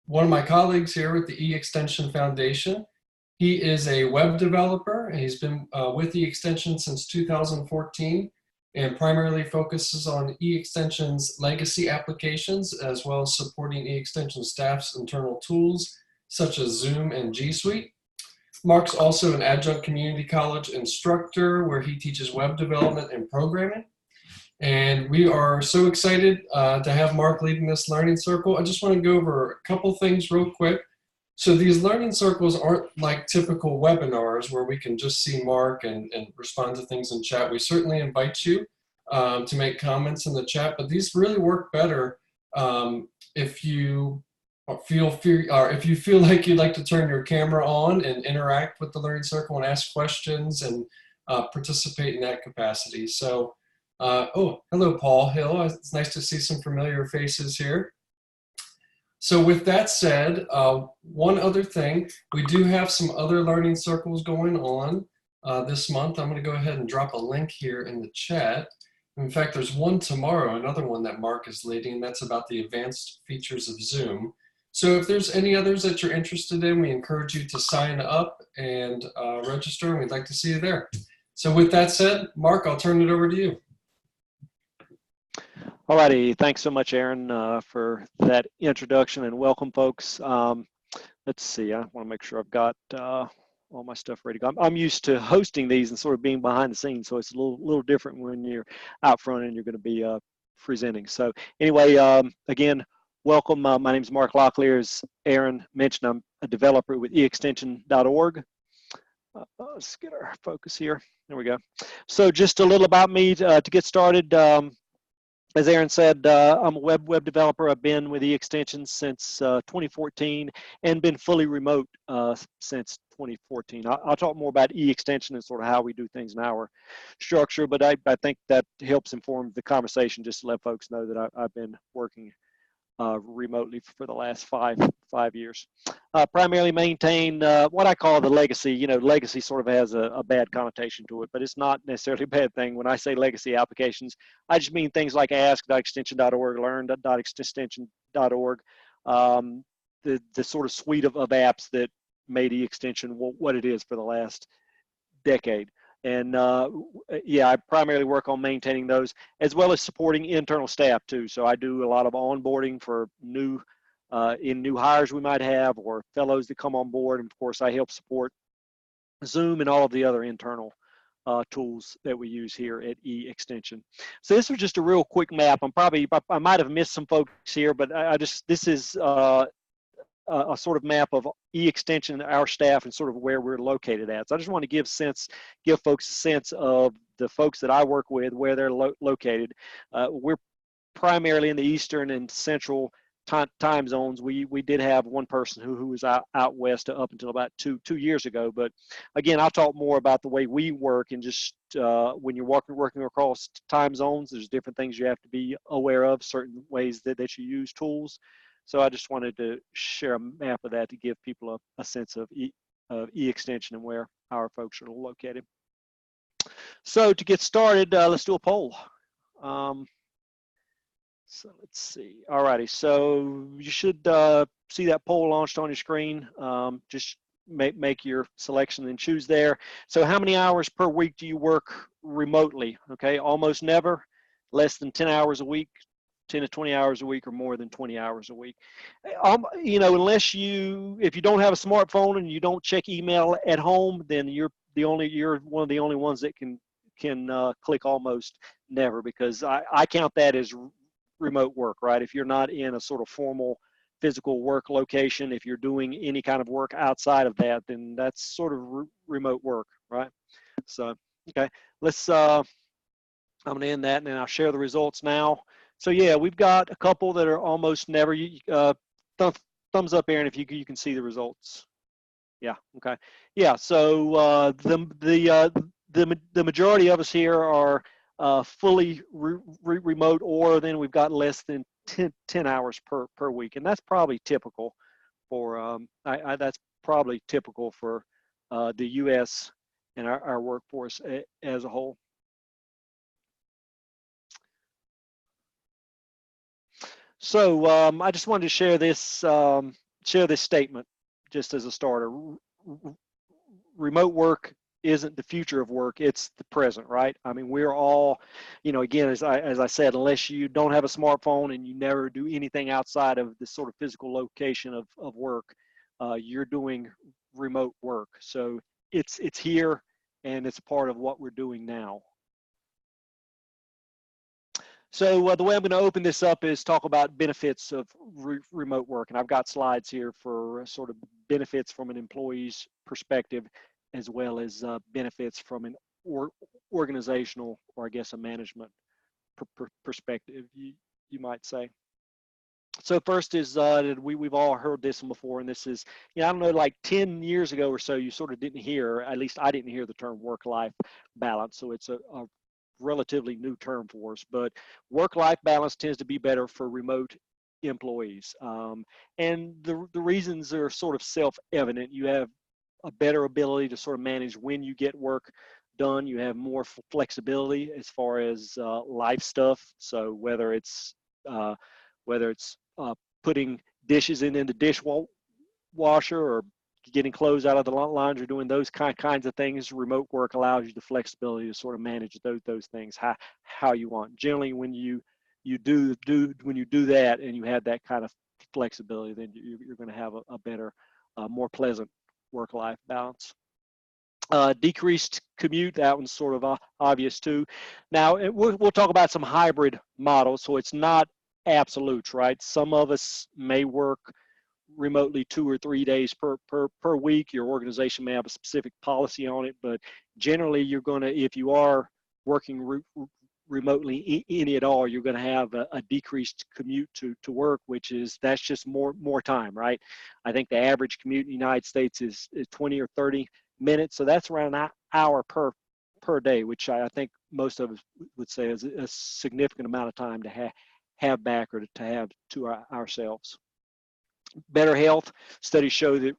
one of my colleagues here with the E-Extension Foundation. He is a web developer, and he's been with E-Extension since 2014 and primarily focuses on E-Extension's legacy applications as well as supporting E-Extension staff's internal tools such as Zoom and G Suite. Mark's also an adjunct community college instructor where he teaches web development and programming. And we are so excited to have Mark leading this learning circle. I just want to go over a couple things real quick. So these learning circles aren't like typical webinars where we can just see Mark and respond to things in chat. We certainly invite you to make comments in the chat, but these really work better if you feel like you'd like to turn your camera on and interact with the learning circle and ask questions and participate in that capacity. So, oh, hello, Paul Hill. It's nice to see some familiar faces here. So with that said, one other thing, we do have some other learning circles going on this month. I'm going to go ahead and drop a link here in the chat. In fact, there's one tomorrow, another one that Mark is leading. That's about the advanced features of Zoom. So if there's any others that you're interested in, we encourage you to sign up and register, and we'd like to see you there. So with that said, Mark, I'll turn it over to you. All righty, thanks so much, Aaron, for that introduction, and welcome, folks. Let's see, I want to make sure I've got all my stuff ready to go. I'm used to hosting these and sort of being behind the scenes, so it's a little different when you're out front and you're going to be presenting. So anyway, again, welcome. My name is Mark Locklear. As Aaron mentioned, I'm a developer with eextension.org. Let's get our focus here. There we go. So just a little about me to get started. As Aaron said, I'm a web developer. I've been with eExtension since 2014 and been fully remote since 2014. I'll talk more about eExtension and sort of how we do things in our structure, but I think that helps inform the conversation just to let folks know that I've been working remotely for the last five years. Primarily maintain what I call the legacy. You know, legacy sort of has a bad connotation to it, but it's not necessarily a bad thing. When I say legacy applications, I just mean things like ask.extension.org, learn.extension.org, the sort of suite of apps that made eExtension what it is for the last decade. And yeah, I primarily work on maintaining those as well as supporting internal staff too. So I do a lot of onboarding for new hires we might have or fellows that come on board. And of course, I help support Zoom and all of the other internal tools that we use here at eExtension. So this was just a real quick map. I might have missed some folks here, but this is a sort of map of eExtension, our staff, and sort of where we're located at. So I just want to give folks a sense of the folks that I work with, where they're located. We're primarily in the Eastern and Central time zones. We did have one person who was out west up until about two years ago. But again, I'll talk more about the way we work, and just when you're working across time zones, there's different things you have to be aware of, certain ways that you use tools. So I just wanted to share a map of that to give people a sense of eExtension and where our folks are located. So to get started, let's do a poll. So let's see. All righty. So you should see that poll launched on your screen. Just make your selection and choose there. So how many hours per week do you work remotely? Okay, almost never, less than 10 hours a week, 10 to 20 hours a week, or more than 20 hours a week. You know, if you don't have a smartphone and you don't check email at home, then you're one of the only ones that can click almost never, because I count that as remote work, right? If you're not in a sort of formal physical work location, if you're doing any kind of work outside of that, then that's sort of remote work, right? So, okay, I'm gonna end that and then I'll share the results now. So yeah, we've got a couple that are almost never. Thumbs up, Aaron, if you can see the results. Yeah. Okay. Yeah. So the majority of us here are fully remote, or then we've got less than 10 hours per week, and that's probably typical for that's probably typical for the U.S. and our workforce as a whole. So I just wanted to share this share this statement just as a starter. Remote work isn't the future of work, it's the present, right? I mean, we're all, you know, again, as I said, unless you don't have a smartphone and you never do anything outside of this sort of physical location of work, you're doing remote work. So it's here, and it's part of what we're doing now. So the way I'm going to open this up is talk about benefits of remote work. And I've got slides here for sort of benefits from an employee's perspective, as well as benefits from an organizational, or I guess a management perspective, you might say. So first is we've all heard this one before, and this is, you know, I don't know, like 10 years ago or so, you sort of didn't hear, at least I didn't hear the term work-life balance. So it's a relatively new term for us, but work-life balance tends to be better for remote employees. And the reasons are sort of self-evident. You have a better ability to sort of manage when you get work done. You have more flexibility as far as life stuff. So whether it's putting dishes in the dishwasher, or getting clothes out of the laundry, doing those kinds of things, remote work allows you the flexibility to sort of manage those things how you want. Generally, when you do that and you have that kind of flexibility, then you're going to have a better, more pleasant work-life balance. Decreased commute, that one's sort of obvious too. Now we'll talk about some hybrid models, so it's not absolutes, right? Some of us may work remotely 2 or 3 days per week. Your organization may have a specific policy on it, but generally you're going to, if you are working remotely any at all, you're going to have a decreased commute to work, that's just more time, right? I think the average commute in the United States is 20 or 30 minutes, so that's around an hour per day, which I think most of us would say is a significant amount of time to have back, or to have to ourselves. Better health. Studies show that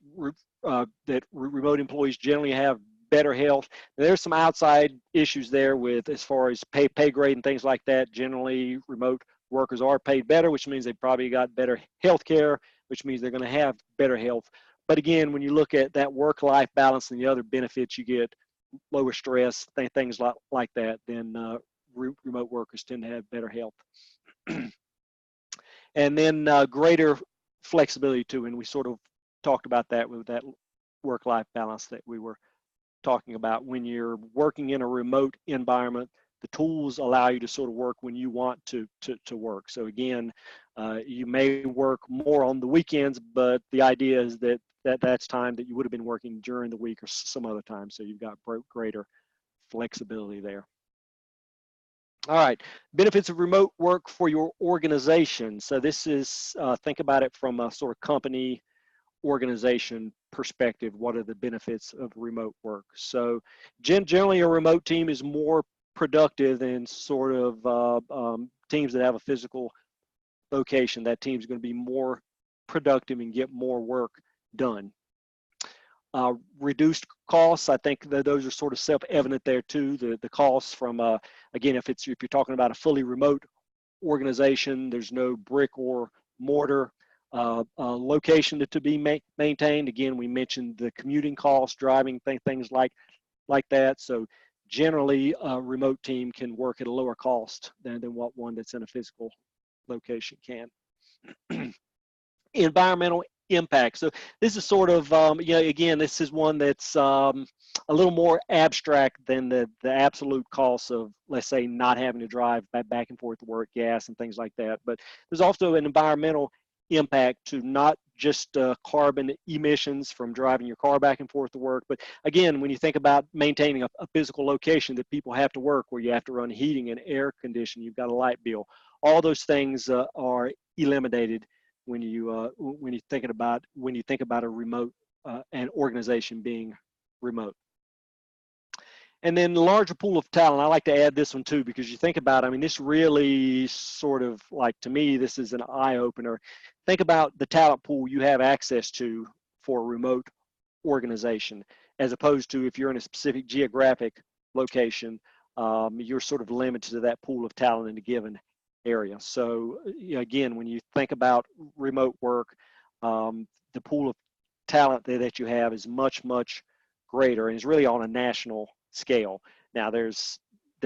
that remote employees generally have better health. Now, there's some outside issues there with, as far as pay grade and things like that. Generally, remote workers are paid better, which means they probably got better health care, which means they're going to have better health. But again, when you look at that work-life balance and the other benefits you get, lower stress, things like that, then remote workers tend to have better health. And then greater flexibility too, and we sort of talked about that with that work-life balance that we were talking about. When you're working in a remote environment, the tools allow you to sort of work when you want to work. So again, you may work more on the weekends, but the idea is that's time that you would have been working during the week or some other time, so you've got greater flexibility there. All right, benefits of remote work for your organization. So this is, think about it from a sort of company organization perspective. What are the benefits of remote work? So generally a remote team is more productive than sort of teams that have a physical location. That team's going to be more productive and get more work done. Reduced costs, I think that those are sort of self-evident there too. The costs from, again, if you're talking about a fully remote organization, there's no brick or mortar location to be maintained. Again, we mentioned the commuting costs, driving, things like that. So generally, a remote team can work at a lower cost than what one that's in a physical location can. Environmental impact. So this is sort of, again, this is one that's a little more abstract than the absolute costs of, let's say, not having to drive back and forth to work, gas and things like that. But there's also an environmental impact to not just carbon emissions from driving your car back and forth to work. But again, when you think about maintaining a physical location that people have to work, where you have to run heating and air conditioning, you've got a light bill, all those things are eliminated when you think about a remote an organization being remote. And then the larger pool of talent, I like to add this one too, because you think about, I mean, this really sort of, like, to me, this is an eye opener. Think about the talent pool you have access to for a remote organization, as opposed to if you're in a specific geographic location, you're sort of limited to that pool of talent in a given area. So again, when you think about remote work, the pool of talent that you have is much, much greater, and is really on a national scale. Now there's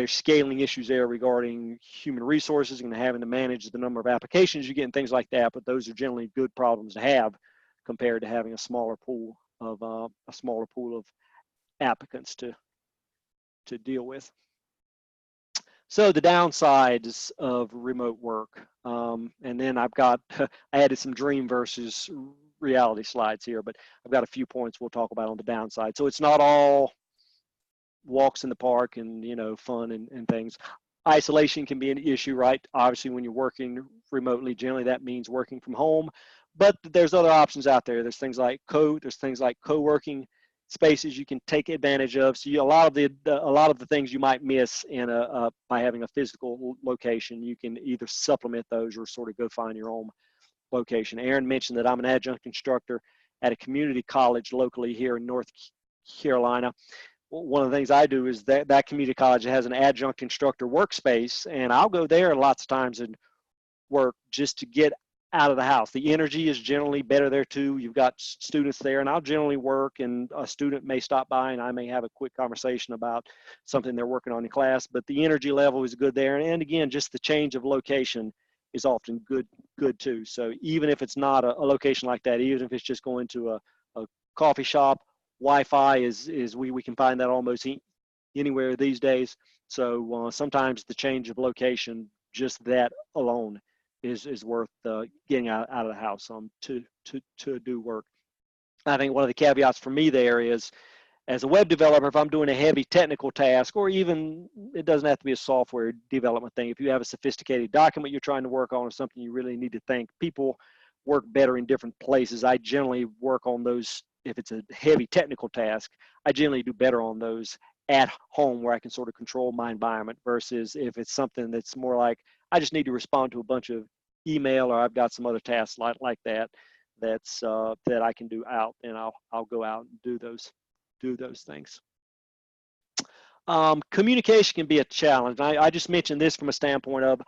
scaling issues there regarding human resources and having to manage the number of applications you get and things like that, but those are generally good problems to have compared to having a smaller pool of applicants to deal with. So the downsides of remote work, and then I've got I added some dream versus reality slides here, but I've got a few points we'll talk about on the downside. So it's not all walks in the park and, you know, fun and things. Isolation can be an issue, right? Obviously, when you're working remotely, generally that means working from home, but there's other options out there. There's things like co-working spaces you can take advantage of. So a lot of the things you might miss in by having a physical location, you can either supplement those or sort of go find your own location. Aaron mentioned that I'm an adjunct instructor at a community college locally here in North Carolina. One of the things I do is that community college has an adjunct instructor workspace, and I'll go there lots of times and work just to get out of the house. The energy is generally better there too. You've got students there, and I'll generally work, and a student may stop by and I may have a quick conversation about something they're working on in class, but the energy level is good there. And again, just the change of location is often good too. So even if it's not a location like that, even if it's just going to a coffee shop, Wi-Fi is we can find that almost anywhere these days. So sometimes the change of location, just that alone, is worth getting out of the house to do work. I think one of the caveats for me there is, as a web developer, if I'm doing a heavy technical task, or even it doesn't have to be a software development thing, if you have a sophisticated document you're trying to work on or something you really need to think, people work better in different places. I generally work on those. If it's a heavy technical task, I generally do better on those at home where I can sort of control my environment, versus if it's something that's more like I just need to respond to a bunch of email, or I've got some other tasks like that that I can do out, and I'll go out and do those things. Communication can be a challenge. I just mentioned this from a standpoint of,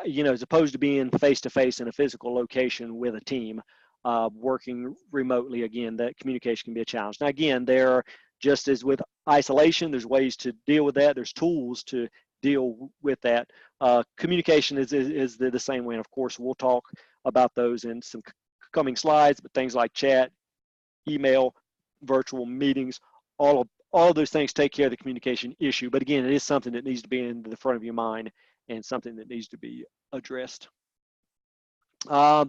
you know, as opposed to being face-to-face in a physical location with a team, working remotely, again, that communication can be a challenge. Now, again, just as with isolation, there's ways to deal with that. There's tools to deal with that. Communication is the same way. And of course, we'll talk about those in some coming slides, but things like chat, email, virtual meetings, all of those things take care of the communication issue. But again, it is something that needs to be in the front of your mind and something that needs to be addressed.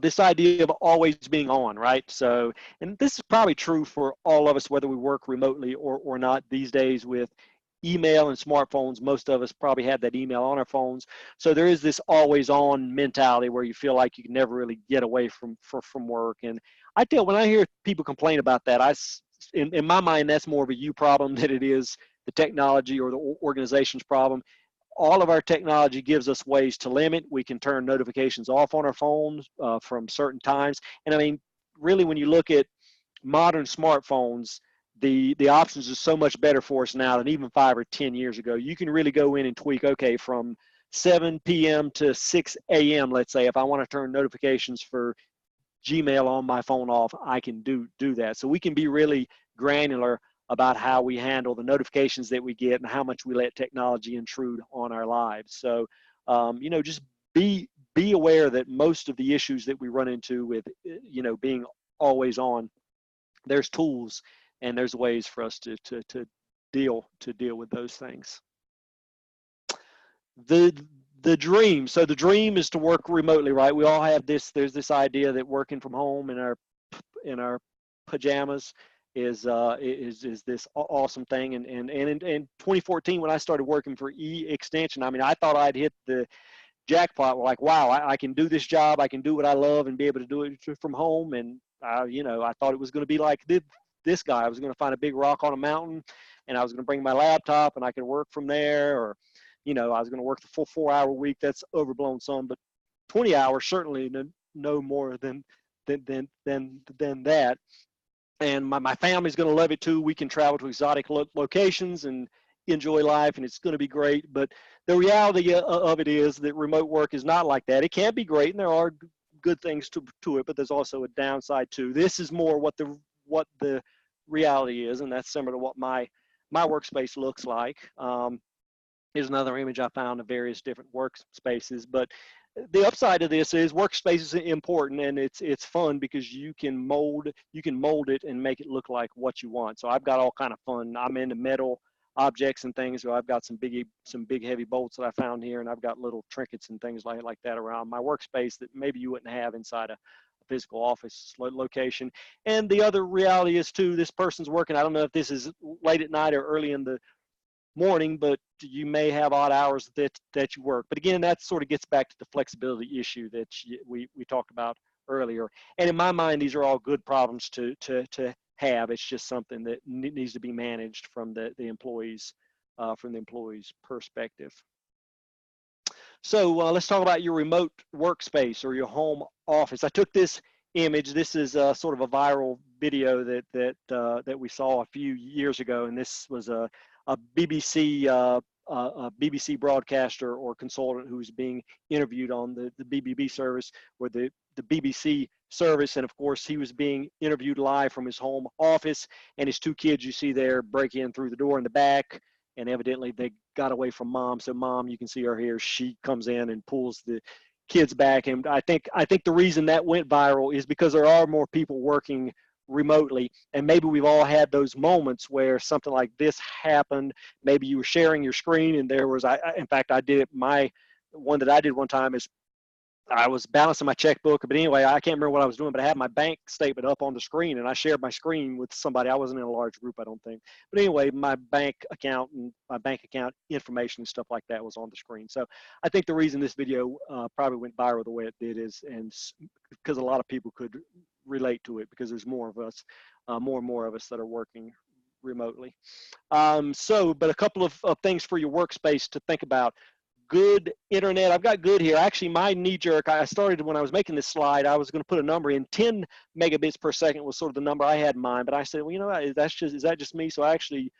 This idea of always being on, right? So, and this is probably true for all of us, whether we work remotely or not these days with email and smartphones. Most of us probably have that email on our phones. So there is this always on mentality where you feel like you can never really get away from work. And when I hear people complain about that, in my mind, that's more of a you problem than it is the technology or the organization's problem. All of our technology gives us ways to limit. We can turn notifications off on our phones from certain times. And I mean, really, when you look at modern smartphones, the options are so much better for us now than even 5 or 10 years ago. You can really go in and tweak, okay, from 7 p.m. to 6 a.m., let's say, if I want to turn notifications for Gmail on my phone off, I can do that. So we can be really granular about how we handle the notifications that we get and how much we let technology intrude on our lives. So, you know, just be aware that most of the issues that we run into with, you know, being always on, there's tools and there's ways for us to deal with those things. The dream. So the dream is to work remotely, right? We all have this. There's this idea that working from home in our pajamas is this awesome thing. And in 2014, when I started working for Extension, I mean, I thought I'd hit the jackpot. Like, wow, I can do this job. I can do what I love and be able to do it from home. And you know, I thought it was going to be like this guy. I was going to find a big rock on a mountain, and I was going to bring my laptop, and I could work from there. Or, you know, I was going to work the full 4-hour week. That's overblown some, but 20 hours certainly no more than that. And my family's going to love it too. We can travel to exotic locations and enjoy life, and it's going to be great. But the reality of it is that remote work is not like that. It can be great, and there are good things to it, but there's also a downside too. This is more what the reality is, and that's similar to what my workspace looks like. Here's another image I found of various different workspaces. But the upside of this is workspace is important, and it's fun because you can mold it and make it look like what you want. So I've got all kind of fun. I'm into metal objects and things. So I've got some big heavy bolts that I found here, and I've got little trinkets and things like that around my workspace that maybe you wouldn't have inside a physical office location. And the other reality is too, this person's working. I don't know if this is late at night or early in the morning, but you may have odd hours that you work. But again, that sort of gets back to the flexibility issue that we talked about earlier. And in my mind, these are all good problems to have. It's just something that needs to be managed from the employees perspective. So let's talk about your remote workspace or your home office. I took this image. This is sort of a viral video that we saw a few years ago, and this was a BBC broadcaster or consultant who was being interviewed on the BBB service or the BBC service, and of course he was being interviewed live from his home office, and his two kids you see there break in through the door in the back, and evidently they got away from mom. So mom, you can see her here, she comes in and pulls the kids back. And I think the reason that went viral is because there are more people working remotely, and maybe we've all had those moments where something like this happened. Maybe you were sharing your screen and there was, in fact, I did it, my one that I did one time is I was balancing my checkbook, but anyway, I can't remember what I was doing, but I had my bank statement up on the screen, and I shared my screen with somebody. I wasn't in a large group, I don't think. But anyway, my bank account information and stuff like that was on the screen. So I think the reason this video probably went viral the way it did is because a lot of people could relate to it, because there's more of us, more and more of us that are working remotely. But a couple of things for your workspace to think about. Good internet. I've got good here. Actually, my knee jerk, I started when I was making this slide, I was going to put a number in. 10 megabits per second was sort of the number I had in mind, but I said, well, you know what, is that just me? So I actually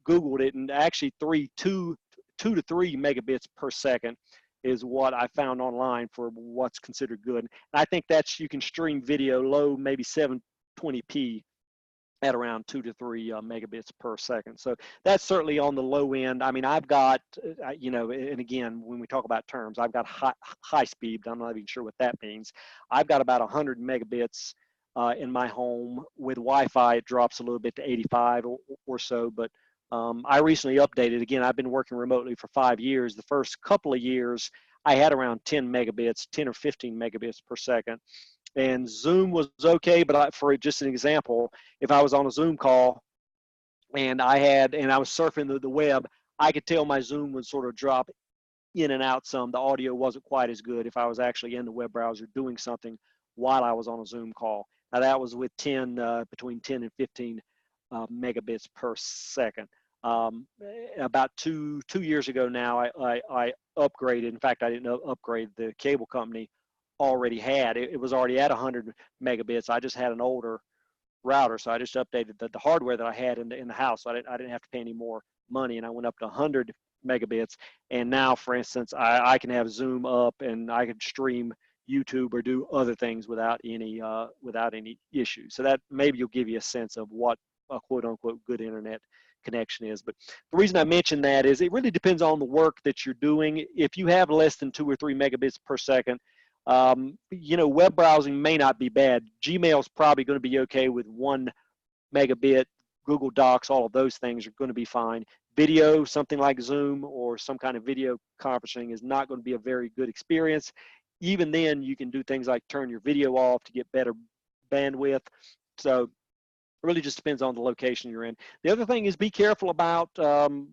Googled it, and actually 2 to 3 megabits per second is what I found online for what's considered good. And I think that's, you can stream video low, maybe 720p at around 2 to 3 megabits per second. So that's certainly on the low end. I mean, I've got, and again, when we talk about terms, I've got high speed, but I'm not even sure what that means. I've got about 100 megabits in my home. With Wi-Fi, it drops a little bit to 85 or so, but I recently updated. Again, I've been working remotely for 5 years. The first couple of years, I had around 10 megabits, 10 or 15 megabits per second. And Zoom was okay, but for just an example, if I was on a Zoom call and I was surfing the web, I could tell my Zoom would sort of drop in and out some. The audio wasn't quite as good if I was actually in the web browser doing something while I was on a Zoom call. Now that was with between 10 and 15 megabits per second. About two years ago now, I upgraded. In fact, I didn't upgrade. The cable company already had. It was already at 100 megabits. I just had an older router, so I just updated the hardware that I had in the house. So I didn't have to pay any more money, and I went up to 100 megabits. And now, for instance, I can have Zoom up, and I can stream YouTube or do other things without any issues. So that maybe will give you a sense of what a quote unquote good internet connection is. But the reason I mention that is it really depends on the work that you're doing. If you have less than 2 or 3 megabits per second, web browsing may not be bad. Gmail is probably going to be okay with 1 megabit. Google Docs, all of those things are going to be fine. Video, something like Zoom or some kind of video conferencing is not going to be a very good experience. Even then, you can do things like turn your video off to get better bandwidth. So it really just depends on the location you're in. The other thing is be careful about,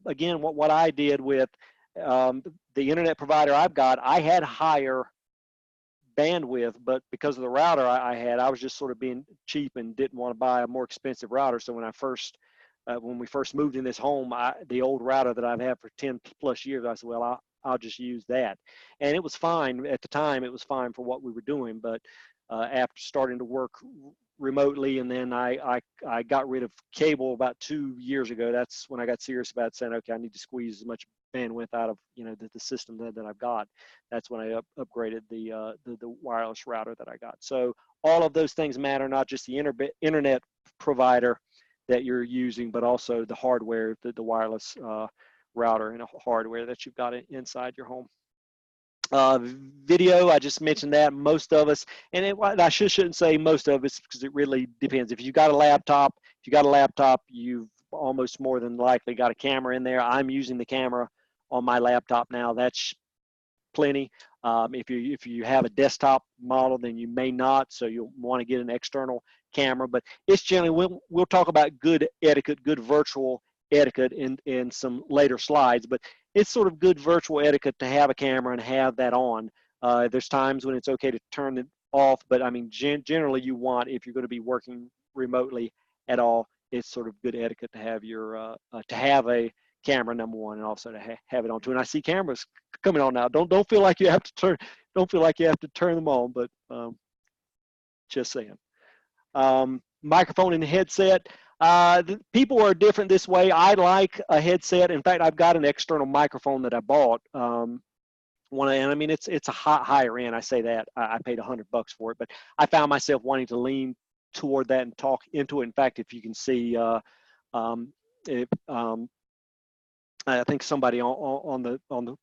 again, what I did with the internet provider I've got. I had higher bandwidth, but because of the router I was just sort of being cheap and didn't want to buy a more expensive router. So when we first moved in this home, the old router that I've had for 10 plus years, I said, well, I'll just use that. And it was fine at the time. It was fine for what we were doing, but after starting to work remotely, and then I got rid of cable about 2 years ago. That's when I got serious about saying, okay, I need to squeeze as much bandwidth out of the system that I've got. That's when I upgraded the wireless router that I got. So all of those things matter, not just the internet provider that you're using, but also the hardware, the wireless router and hardware that you've got inside your home. Video, I just mentioned that most of us, and I shouldn't say most of us because it really depends. If you've got a laptop, you've almost more than likely got a camera in there. I'm using the camera on my laptop now. That's plenty. If you have a desktop model, then you may not, so you'll want to get an external camera. But it's generally, we'll talk about good etiquette, good virtual etiquette in some later slides, but it's sort of good virtual etiquette to have a camera and have that on. There's times when it's okay to turn it off, but I mean, generally you want, if you're going to be working remotely at all, it's sort of good etiquette to have your to have a camera, number one, and also to have it on too. And I see cameras coming on now. Don't feel like you have to turn them on, but just saying. Microphone and headset. People are different this way. I like a headset. In fact, I've got an external microphone that I bought. And I mean, it's a higher end. I say that I paid $100 for it, but I found myself wanting to lean toward that and talk into it. In fact, if you can see, I think somebody on the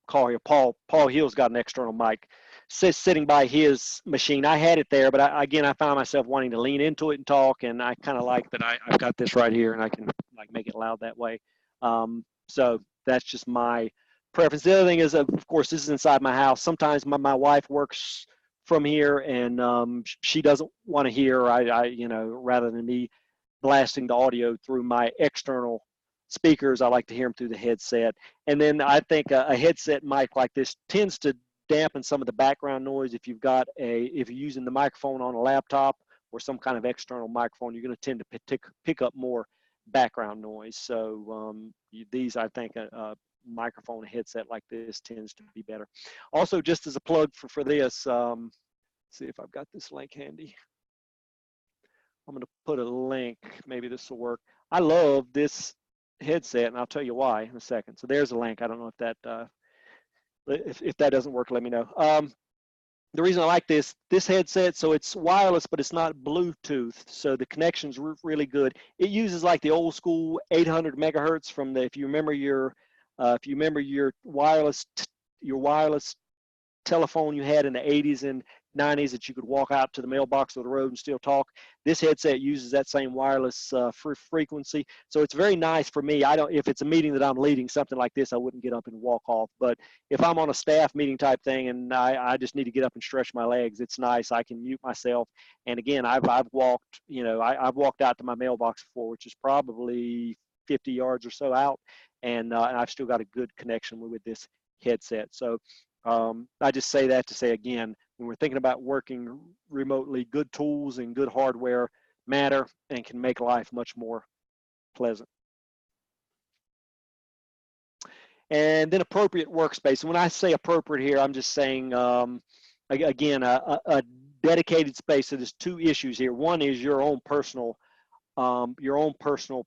call here, Paul Hill's got an external mic sitting by his machine. I had it there, but again, I found myself wanting to lean into it and talk, and I kind of like that I've got this right here and I can like make it loud that way. So that's just my preference. The other thing is, of course, this is inside my house. Sometimes my wife works from here, and she doesn't want to hear, rather than me blasting the audio through my external speakers, I like to hear them through the headset. And then I think a headset mic like this tends to dampen some of the background noise. If you're using the microphone on a laptop or some kind of external microphone, you're going to tend to pick up more background noise. So these, I think, a microphone headset like this tends to be better. Also, just as a plug for this, see if I've got this link handy. I'm going to put a link. Maybe this will work. I love this headset, and I'll tell you why in a second. So there's a link. I don't know if that if that doesn't work, let me know. The reason I like this headset, so it's wireless, but it's not Bluetooth, so the connection's really good. It uses like the old school 800 megahertz from the, if you remember your wireless telephone you had in the 80s and 90s that you could walk out to the mailbox or the road and still talk. This headset uses that same wireless frequency, so it's very nice for me. If it's a meeting that I'm leading, something like this, I wouldn't get up and walk off. But if I'm on a staff meeting type thing and I just need to get up and stretch my legs, it's nice. I can mute myself. And again, I've walked, I've walked out to my mailbox before, which is probably 50 yards or so out, and I've still got a good connection with this headset. So I just say that to say, again, when we're thinking about working remotely, good tools and good hardware matter and can make life much more pleasant. And then appropriate workspace. And when I say appropriate here, I'm just saying, again, a dedicated space. So there's two issues here. One is your own personal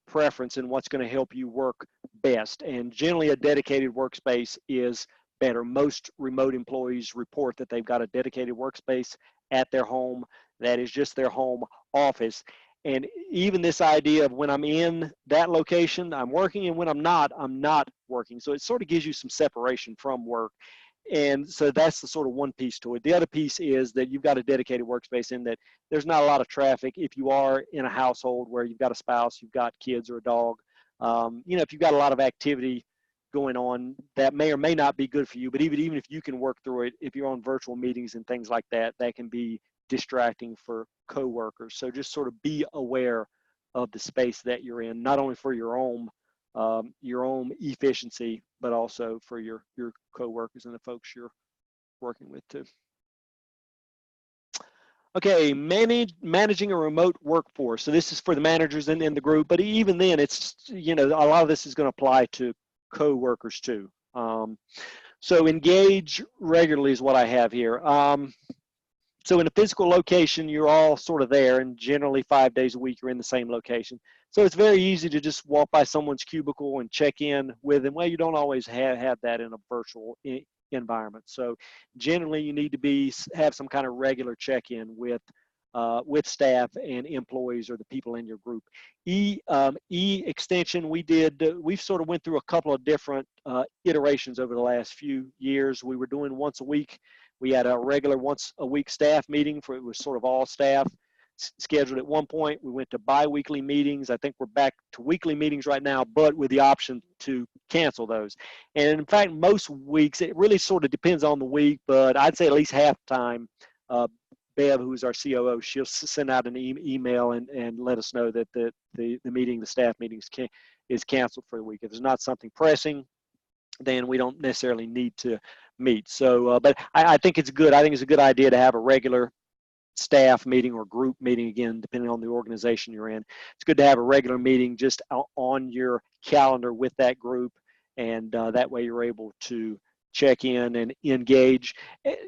preference and what's going to help you work best. And generally, a dedicated workspace is better. Most remote employees report that they've got a dedicated workspace at their home that is just their home office. And even this idea of when I'm in that location, I'm working, and when I'm not working. So it sort of gives you some separation from work. And so that's the sort of one piece to it. The other piece is that you've got a dedicated workspace in that there's not a lot of traffic. If you are in a household where you've got a spouse, you've got kids or a dog, if you've got a lot of activity going on, that may or may not be good for you. But even if you can work through it, if you're on virtual meetings and things like that, that can be distracting for coworkers. So just sort of be aware of the space that you're in, not only for your own efficiency, but also for your coworkers and the folks you're working with too. Okay, managing a remote workforce. So this is for the managers in the group, but even then, it's, a lot of this is going to apply to co-workers too. So engage regularly is what I have here. So in a physical location, you're all sort of there, and generally 5 days a week you're in the same location. So it's very easy to just walk by someone's cubicle and check in with them. Well, you don't always have that in a virtual environment. So generally you need to have some kind of regular check-in with staff and employees or the people in your group. E extension, we've sort of went through a couple of different iterations over the last few years. We were doing once a week. We had a regular once a week staff meeting it was sort of all staff scheduled at one point. We went to bi-weekly meetings. I think we're back to weekly meetings right now, but with the option to cancel those. And in fact, most weeks, it really sort of depends on the week, but I'd say at least half the time, Bev, who's our COO, she'll send out an email and let us know that the meeting, the staff meetings is canceled for the week. If there's not something pressing, then we don't necessarily need to meet. So, but I think it's good. I think it's a good idea to have a regular staff meeting or group meeting, again, depending on the organization you're in. It's good to have a regular meeting just on your calendar with that group, and that way you're able to check in and engage.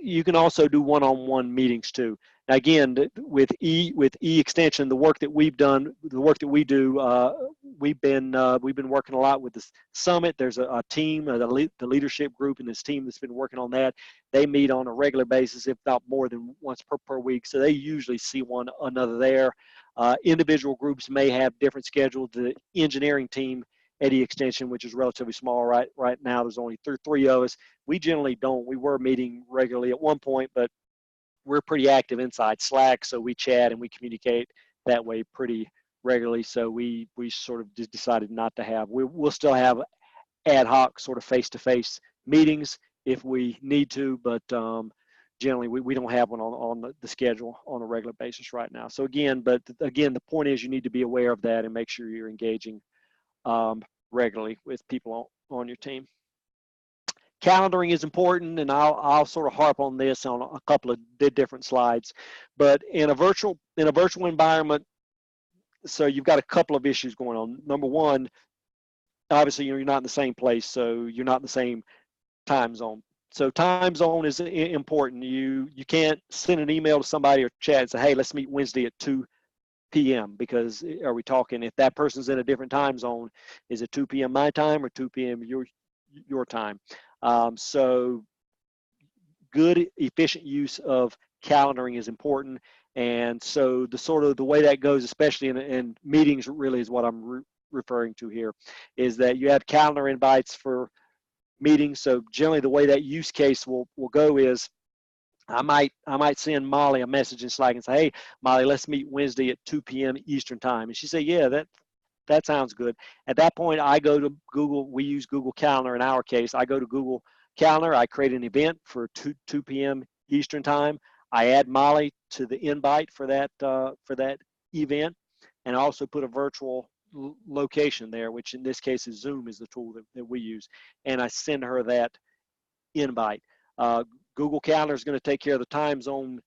You can also do one-on-one meetings too. Now again, with E extension, the work that we've done, the work that we do, we've been working a lot with the summit. There's a team, the leadership group in this team that's been working on that. They meet on a regular basis, if not more than once per week. So they usually see one another there. Individual groups may have different schedules. The engineering team at E-Extension, which is relatively small right now, there's only three of us. We generally don't. We were meeting regularly at one point, but we're pretty active inside Slack, so we chat and we communicate that way pretty regularly. So we sort of just decided not to have. We'll still have ad hoc sort of face-to-face meetings if we need to, but generally we don't have one on the schedule on a regular basis right now. So again, the point is you need to be aware of that and make sure you're engaging regularly with people on your team. Calendaring is important, and I'll sort of harp on this on a couple of different slides. But in a virtual environment, so you've got a couple of issues going on. Number one, obviously you're not in the same place, so you're not in the same time zone. So time zone is important. You can't send an email to somebody or chat and say, hey, let's meet Wednesday at 2 p.m. because are we talking, if that person's in a different time zone, is it 2 p.m. my time or 2 p.m. your time? So good, efficient use of calendaring is important. And so the way that goes, especially in meetings, really is what I'm referring to here, is that you have calendar invites for meetings. So generally the way that use case will go is I might send Molly a message in Slack and say, hey, Molly, let's meet Wednesday at 2 p.m. Eastern time. And she say, yeah, that sounds good. At that point, I go to Google. We use Google Calendar in our case. I go to Google Calendar. I create an event for 2 p.m. Eastern time. I add Molly to the invite for that event, and I also put a virtual location there, which in this case is Zoom is the tool that we use, and I send her that invite. Google Calendar is going to take care of the time zone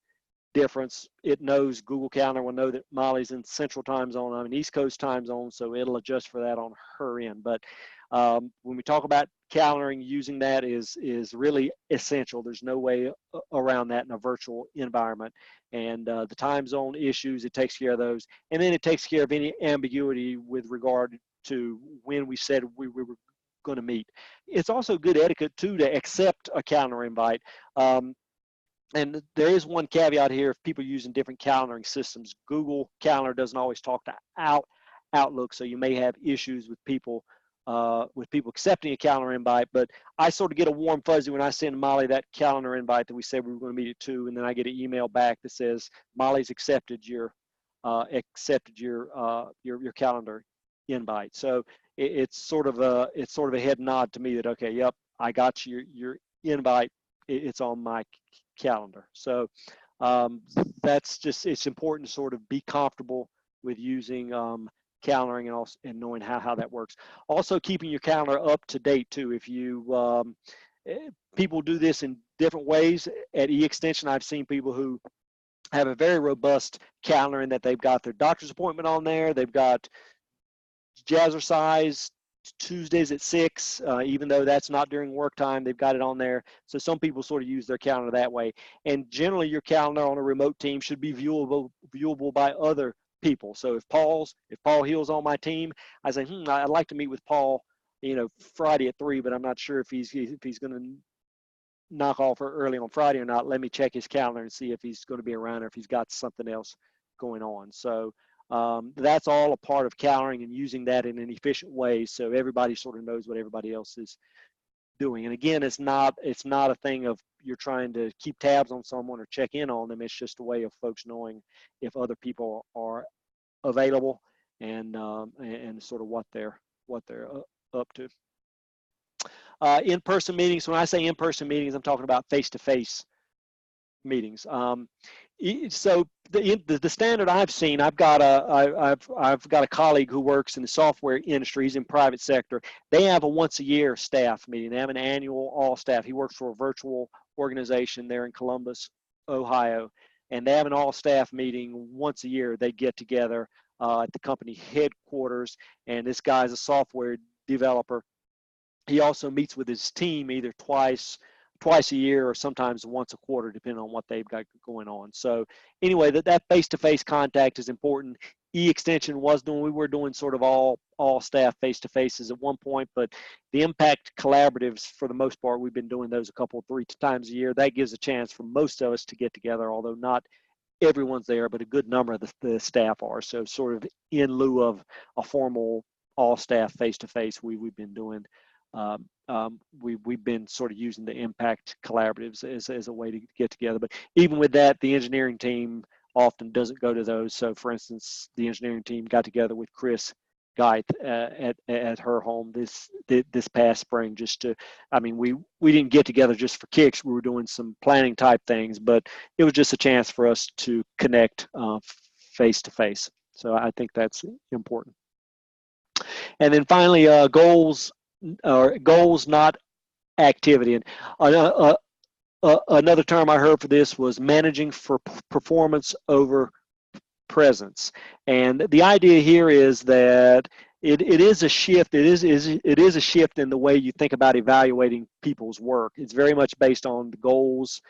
difference. It knows, Google Calendar will know that Molly's in Central time zone. I'm in East Coast time zone, so it'll adjust for that on her end. But when we talk about calendaring, using that is really essential. There's no way around that in a virtual environment. And the time zone issues, it takes care of those. And then it takes care of any ambiguity with regard to when we said we were going to meet. It's also good etiquette too to accept a calendar invite. And there is one caveat here: if people are using different calendaring systems, Google Calendar doesn't always talk to Outlook, so you may have issues with people accepting a calendar invite. But I sort of get a warm fuzzy when I send Molly that calendar invite that we said we were going to meet at 2, and then I get an email back that says Molly's accepted your calendar invite. So it's sort of a head nod to me that, okay, yep, I got your invite. It's on my calendar. So it's important to sort of be comfortable with using calendaring and knowing how that works. Also, keeping your calendar up to date too. If you people do this in different ways at E-Extension. I've seen people who have a very robust calendar in that they've got their doctor's appointment on there, they've got jazzercise Tuesdays at 6, even though that's not during work time, they've got it on there. So some people sort of use their calendar that way. And generally your calendar on a remote team should be viewable by other people. So if Paul Hill's on my team, I say, I'd like to meet with Paul, Friday at 3, but I'm not sure if he's going to knock off early on Friday or not. Let me check his calendar and see if he's going to be around or if he's got something else going on. So that's all a part of calendaring and using that in an efficient way so everybody sort of knows what everybody else is doing. And again, it's not a thing of you're trying to keep tabs on someone or check in on them. It's just a way of folks knowing if other people are available and sort of what they're up to. In-person meetings. When I say in-person meetings, I'm talking about face-to-face meetings. So the standard I've seen, I've got a colleague who works in the software industry. He's in private sector. They have a once a year staff meeting. They have an annual all staff. He works for a virtual organization there in Columbus, Ohio, and they have an all staff meeting once a year. They get together at the company headquarters, and this guy's a software developer. He also meets with his team either twice a year or sometimes once a quarter, depending on what they've got going on. So anyway, that face-to-face contact is important. E-Extension we were doing sort of all staff face-to-faces at one point, but the impact collaboratives, for the most part, we've been doing those three times a year. That gives a chance for most of us to get together, although not everyone's there, but a good number of the staff are. So sort of in lieu of a formal all staff face-to-face, we've been doing we've been sort of using the impact collaboratives as a way to get together. But even with that, the engineering team often doesn't go to those. So for instance, the engineering team got together with Chris Geith at her home this past spring we didn't get together just for kicks. We were doing some planning type things, but it was just a chance for us to connect face to face. So I think that's important. And then finally, goals, not activity. And another term I heard for this was managing for performance over presence. And the idea here is that it is a shift. It is a shift in the way you think about evaluating people's work. It's very much based on the goals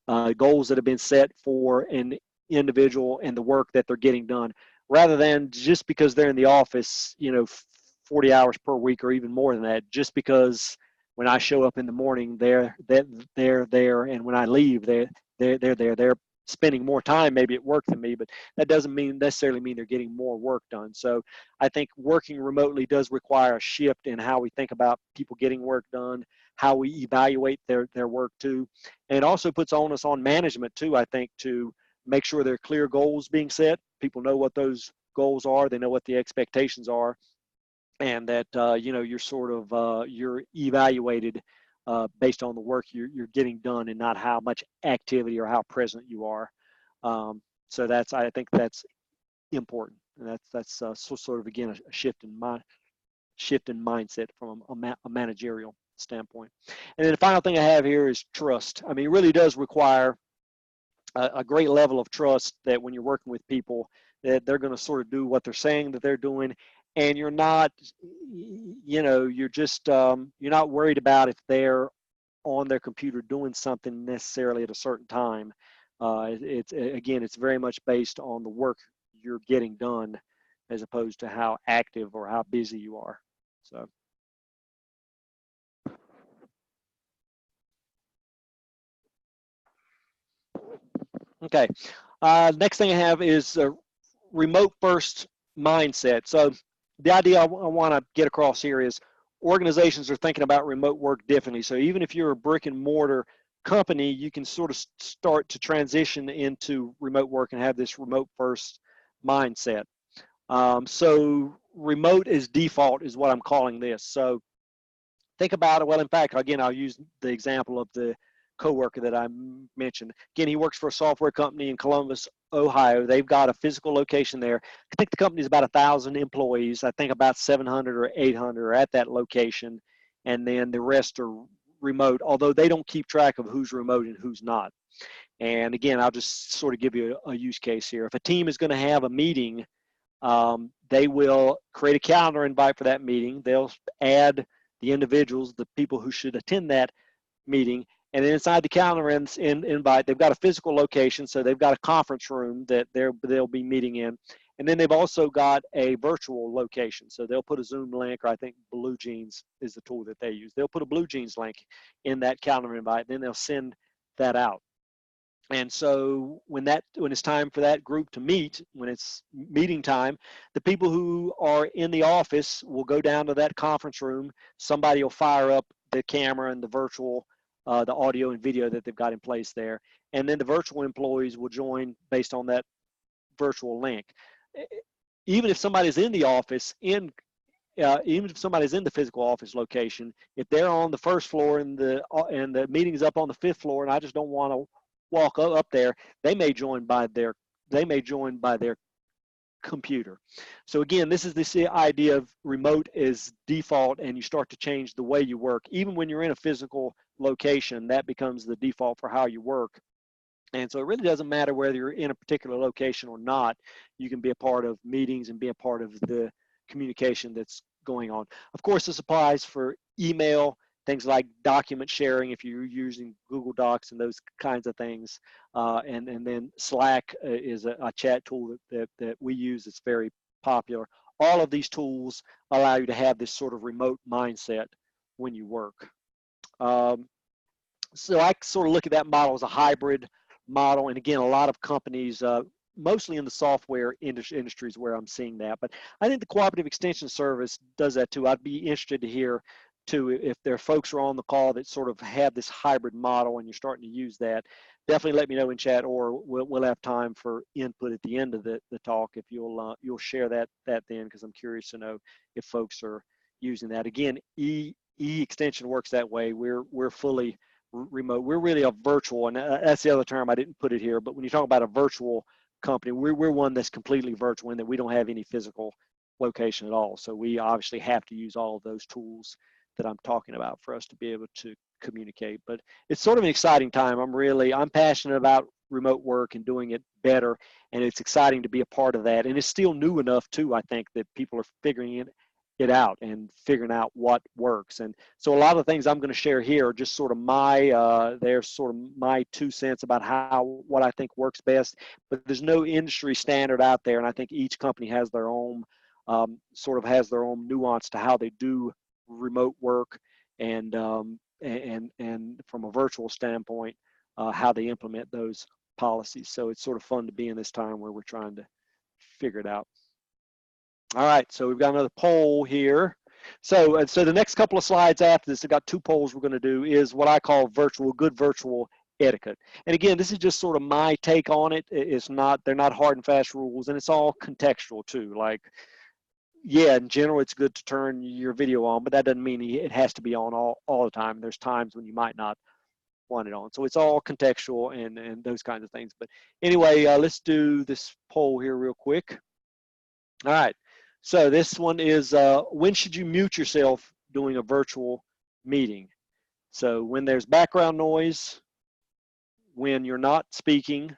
that have been set for an individual and the work that they're getting done, rather than just because they're in the office, 40 hours per week or even more than that, just because when I show up in the morning, they're there, and when I leave, they're there. They're spending more time maybe at work than me, but that doesn't necessarily mean they're getting more work done. So I think working remotely does require a shift in how we think about people getting work done, how we evaluate their work too. And it also puts onus on management too, I think, to make sure there are clear goals being set. People know what those goals are. They know what the expectations are. And that you're sort of you're evaluated based on the work you're getting done and not how much activity or how present you are. So I think that's important, and that's sort of again a shift in mindset from a managerial standpoint. And then the final thing I have here is trust. I mean, it really does require a great level of trust that when you're working with people, that they're going to sort of do what they're saying that they're doing. And you're not, you're just, you're not worried about if they're on their computer doing something necessarily at a certain time. It's very much based on the work you're getting done as opposed to how active or how busy you are. So. Okay. Next thing I have is a remote first mindset. So the idea I want to get across here is organizations are thinking about remote work differently. So even if you're a brick and mortar company, you can sort of start to transition into remote work and have this remote first mindset. So remote as default is what I'm calling this. So think about it. Well, in fact, again, I'll use the example of the coworker that I mentioned. Again, he works for a software company in Columbus, Ohio. They've got a physical location there. I think the company's about 1,000 employees. I think about 700 or 800 are at that location, and then the rest are remote, although they don't keep track of who's remote and who's not. And again, I'll just sort of give you a use case here. If a team is going to have a meeting They will create a calendar invite for that meeting. They'll add the individuals, the people who should attend that meeting, and then inside the calendar invite, they've got a physical location, so they've got a conference room that they'll be meeting in, and then they've also got a virtual location. So they'll put a Zoom link, or I think Blue Jeans is the tool that they use. They'll put a Blue Jeans link in that calendar invite, and then they'll send that out. And so when it's time for that group to meet, when it's meeting time, the people who are in the office will go down to that conference room. Somebody will fire up the camera and the virtual, the audio and video that they've got in place there. And then the virtual employees will join based on that virtual link. Even if somebody's in the office, even if somebody's in the physical office location, if they're on the first floor and the meeting is up on the fifth floor, and I just don't want to walk up there, they may join by their computer. So again, this is this idea of remote as default, and you start to change the way you work. Even when you're in a physical location, that becomes the default for how you work. And so it really doesn't matter whether you're in a particular location or not. You can be a part of meetings and be a part of the communication that's going on. Of course, this applies for email, things like document sharing if you're using Google Docs and those kinds of things. And then Slack is a chat tool that we use. It's very popular. All of these tools allow you to have this sort of remote mindset when you work. So I sort of look at that model as a hybrid model. And again, a lot of companies, mostly in the software industries where I'm seeing that. But I think the Cooperative Extension Service does that too. I'd be interested to hear too if there are folks who are on the call that sort of have this hybrid model and you're starting to use that. Definitely let me know in chat, or we'll have time for input at the end of the talk if you'll share that then, because I'm curious to know if folks are using that. Again, extension works that way. We're fully remote. We're really a virtual, and that's the other term, I didn't put it here, but when you talk about a virtual company, we're one that's completely virtual in that we don't have any physical location at all. So we obviously have to use all of those tools that I'm talking about for us to be able to communicate. But it's sort of an exciting time. I'm passionate about remote work and doing it better, and it's exciting to be a part of that. And it's still new enough too, I think, that people are figuring it out and figuring out what works. And so a lot of the things I'm going to share here are just sort of they're sort of my 2 cents about what I think works best, but there's no industry standard out there. And I think each company has their own, has their own nuance to how they do remote work, and from a virtual standpoint, how they implement those policies. So it's sort of fun to be in this time where we're trying to figure it out. All right, so we've got another poll here. So the next couple of slides after this, I've got 2 polls we're going to do, is what I call good virtual etiquette. And again, this is just sort of my take on it. They're not hard and fast rules, and it's all contextual too. Like, yeah, in general, it's good to turn your video on, but that doesn't mean it has to be on all the time. There's times when you might not want it on. So it's all contextual and those kinds of things. But anyway, let's do this poll here real quick. All right. So this one is, when should you mute yourself doing a virtual meeting? So when there's background noise, when you're not speaking,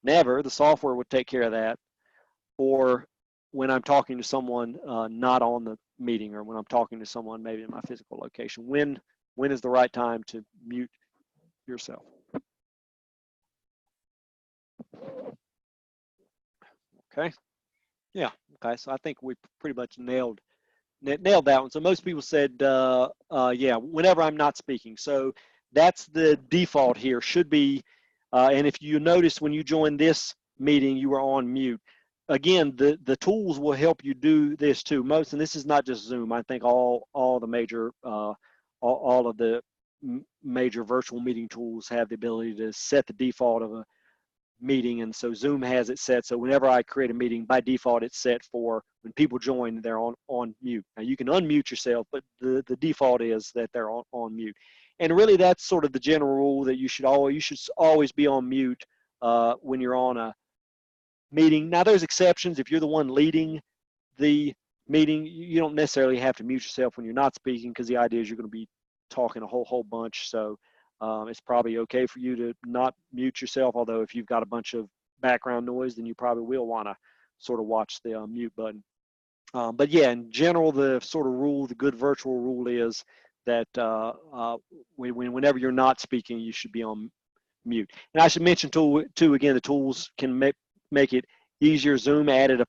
never, the software would take care of that, or when I'm talking to someone not on the meeting, or when I'm talking to someone maybe in my physical location. When is the right time to mute yourself? Okay. Yeah. Okay. So I think we pretty much nailed that one. So most people said, yeah, whenever I'm not speaking. So that's the default here, should be, and if you notice when you join this meeting, you were on mute. Again, the tools will help you do this too. And this is not just Zoom. I think all the major, all of the major virtual meeting tools have the ability to set the default of a meeting, and so Zoom has it set so whenever I create a meeting, by default it's set for when people join, they're on mute. Now you can unmute yourself, but the default is that they're on mute. And really that's sort of the general rule, that you should always be on mute when you're on a meeting. Now there's exceptions. If you're the one leading the meeting, you don't necessarily have to mute yourself when you're not speaking, because the idea is you're going to be talking a whole bunch. So it's probably okay for you to not mute yourself, although if you've got a bunch of background noise, then you probably will want to sort of watch the mute button. But yeah, in general, the sort of rule, the good virtual rule is that whenever you're not speaking, you should be on mute. And I should mention too again, the tools can make it easier. Zoom added a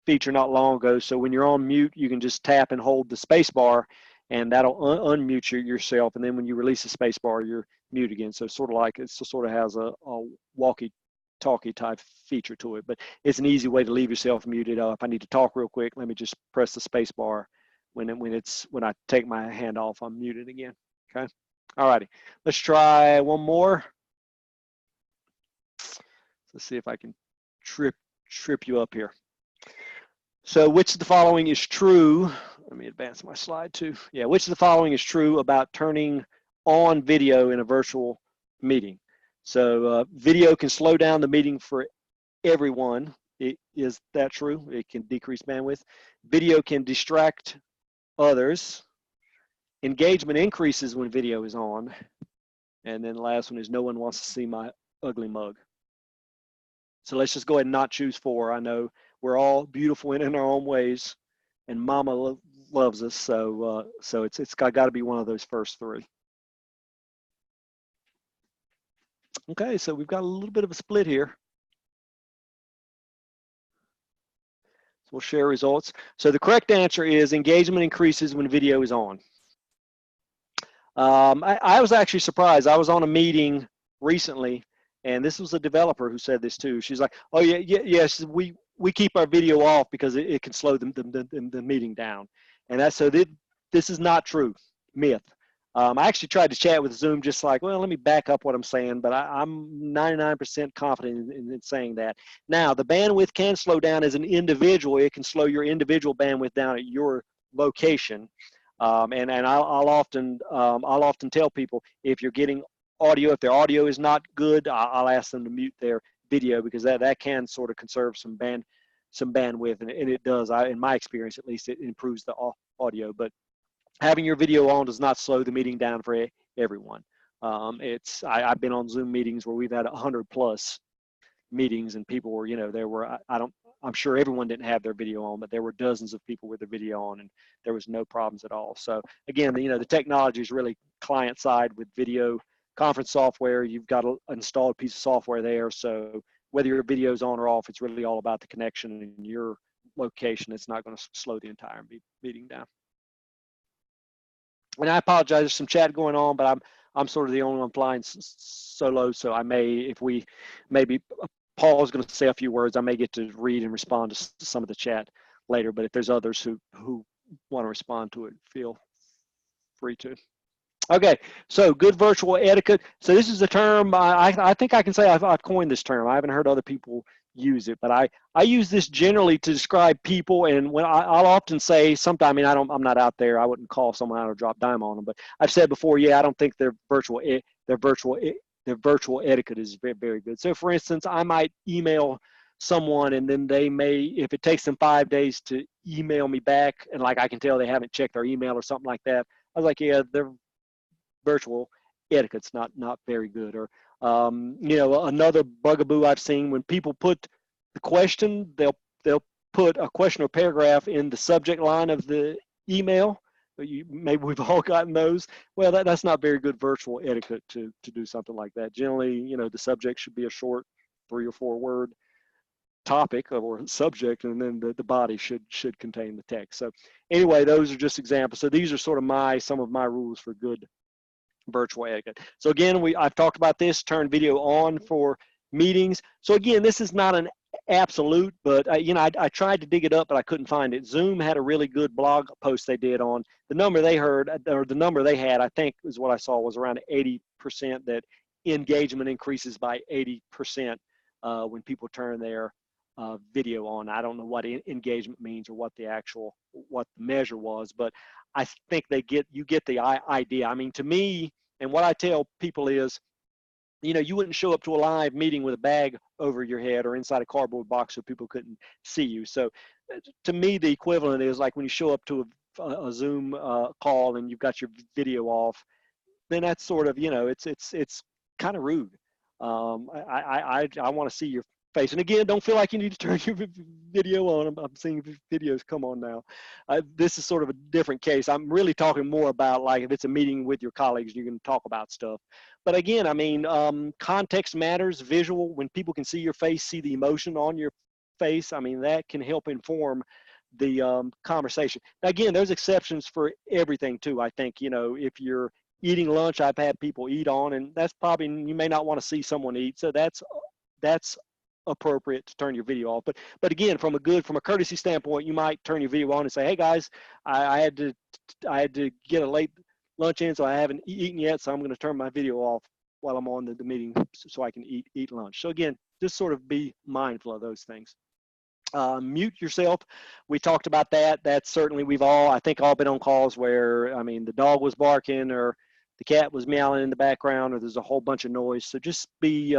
feature not long ago, so when you're on mute, you can just tap and hold the space bar, and that'll unmute yourself. And then when you release the space bar, you're mute again. So sort of like it sort of has a walkie-talkie type feature to it, but it's an easy way to leave yourself muted. If I need to talk real quick, let me just press the space bar. When I take my hand off, I'm muted again. Okay. All righty. Let's try one more. Let's see if I can trip you up here. So which of the following is true? Let me advance my slide too. Yeah, which of the following is true about turning on video in a virtual meeting? So video can slow down the meeting for everyone. Is that true? It can decrease bandwidth. Video can distract others. Engagement increases when video is on. And then the last one is no one wants to see my ugly mug. So let's just go ahead and not choose 4. I know we're all beautiful in our own ways, and Mama loves us. So it's got to be one of those first 3. Okay, so we've got a little bit of a split here. So we'll share results. So the correct answer is engagement increases when video is on. I was actually surprised. I was on a meeting recently, and this was a developer who said this too. She's like, "Oh yes, we keep our video off because it can slow the meeting down," and that's so. This is not true. Myth. I actually tried to chat with Zoom, just like, well, let me back up what I'm saying, but I'm 99% confident in saying that. Now, the bandwidth can slow down as an individual. It can slow your individual bandwidth down at your location. And I'll often tell people, if you're getting audio, if their audio is not good, I'll ask them to mute their video, because that can sort of conserve some bandwidth, and it does. In my experience, at least, it improves the audio. But having your video on does not slow the meeting down for everyone. I've been on Zoom meetings where we've had 100+ meetings, and people were, I'm sure everyone didn't have their video on, but there were dozens of people with their video on, and there was no problems at all. So again, the technology is really client side with video conference software. You've got an installed piece of software there. So whether your video is on or off, it's really all about the connection in your location. It's not going to slow the entire meeting down. And I apologize, there's some chat going on, but I'm sort of the only one flying solo. So I may, if we maybe Paul is going to say a few words, I may get to read and respond to some of the chat later, but if there's others who want to respond to it, feel free to. Okay, so good virtual etiquette. So this is a term, I think I can say I've coined this term. I haven't heard other people use it, but I use this generally to describe people. And when I'll often say, sometimes, I mean, I'm not out there, I wouldn't call someone out or drop dime on them, but I've said before, yeah, I don't think their virtual etiquette is very, very good. So for instance, I might email someone, and then they may, if it takes them 5 days to email me back, and like I can tell they haven't checked their email or something like that, I was like, yeah, their virtual etiquette's not very good. Or another bugaboo I've seen, when people put the question, they'll put a question or paragraph in the subject line of the email. Maybe we've all gotten those. Well, that's not very good virtual etiquette to do something like that. Generally, the subject should be a short 3 or 4 word topic or subject, and then the body should contain the text. So anyway, those are just examples. So these are sort of some of my rules for good virtual etiquette. So again, I've talked about this, turn video on for meetings. So again, this is not an absolute, but I tried to dig it up, but I couldn't find it. Zoom had a really good blog post they did on the number they heard, or the number they had, I think is what I saw, was around 80%, that engagement increases by 80% when people turn their video on. I don't know what engagement means or what the measure was, but I think you get the idea. I mean, to me, and what I tell people is, you wouldn't show up to a live meeting with a bag over your head or inside a cardboard box so people couldn't see you. So to me, the equivalent is like when you show up to a Zoom call and you've got your video off, then that's sort of, it's kind of rude. I want to see face. And again, don't feel like you need to turn your video on. I'm seeing videos come on now. This is sort of a different case. I'm really talking more about like if it's a meeting with your colleagues, you're going to talk about stuff. But again, I mean, context matters, visual, when people can see your face, see the emotion on your face, I mean, that can help inform the conversation. Now, again, there's exceptions for everything too. I think, you know, if you're eating lunch, I've had people eat on, and that's probably, you may not want to see someone eat. So that's appropriate to turn your video off. But again, from a courtesy standpoint, you might turn your video on and say, hey guys, I had to get a late lunch in, so I haven't eaten yet, so I'm going to turn my video off while I'm on the meeting so I can eat lunch. So again, just sort of be mindful of those things. Mute yourself. We talked about that. That's certainly, we've all, I think, all been on calls where, I mean, the dog was barking or the cat was meowing in the background or there's a whole bunch of noise. So just be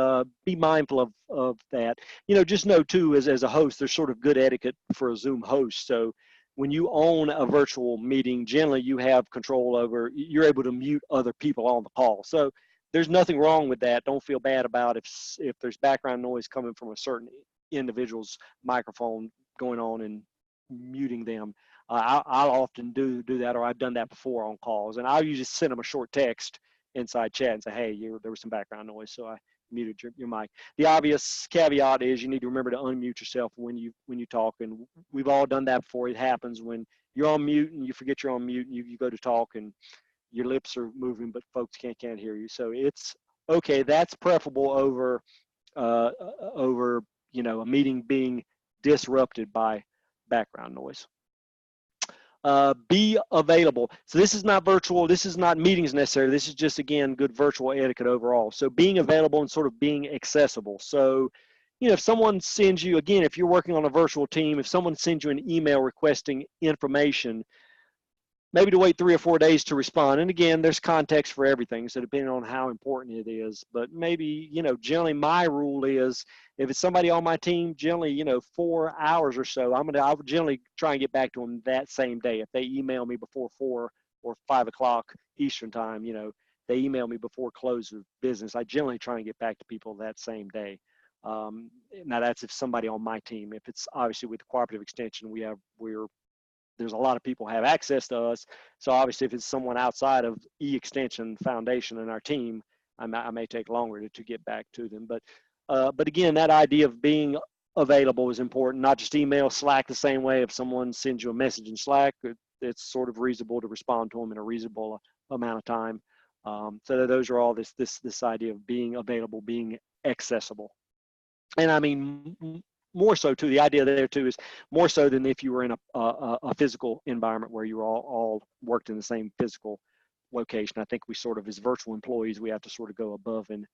mindful of that. You know, just know too, as a host, there's sort of good etiquette for a Zoom host. So when you own a virtual meeting, generally you have control over, you're able to mute other people on the call. So there's nothing wrong with that. Don't feel bad about if there's background noise coming from a certain individual's microphone going on and muting them. I'll often do that, or I've done that before on calls, and I'll usually send them a short text inside chat and say, hey, there was some background noise, so I muted your mic. The obvious caveat is you need to remember to unmute yourself when you talk, and we've all done that before. It happens when you're on mute and you forget you're on mute and you go to talk and your lips are moving, but folks can't hear you. So it's okay. That's preferable over you know, a meeting being disrupted by background noise. Be available. So this is not virtual. This is not meetings necessarily. This is just, again, good virtual etiquette overall. So being available and sort of being accessible. So, you know, if someone sends you, again, if you're working on a virtual team, if someone sends you an email requesting information, maybe to wait 3 or 4 days to respond. And again, there's context for everything, so depending on how important it is. But maybe, you know, generally my rule is if it's somebody on my team, generally, you know, 4 hours or so, I would generally try and get back to them that same day. If they email me before 4 or 5 o'clock Eastern time, you know, they email me before close of business, I generally try and get back to people that same day. Now that's if somebody on my team. If it's obviously with the cooperative extension, there's a lot of people have access to us. So obviously if it's someone outside of E-Extension Foundation and our team, I may take longer to get back to them. But again, that idea of being available is important, not just email, Slack the same way. If someone sends you a message in Slack, it's sort of reasonable to respond to them in a reasonable amount of time. So those are all this idea of being available, being accessible. And I mean, more so too, the idea there too is more so than if you were in a physical environment where you were all worked in the same physical location. I think we sort of, as virtual employees, we have to sort of go above and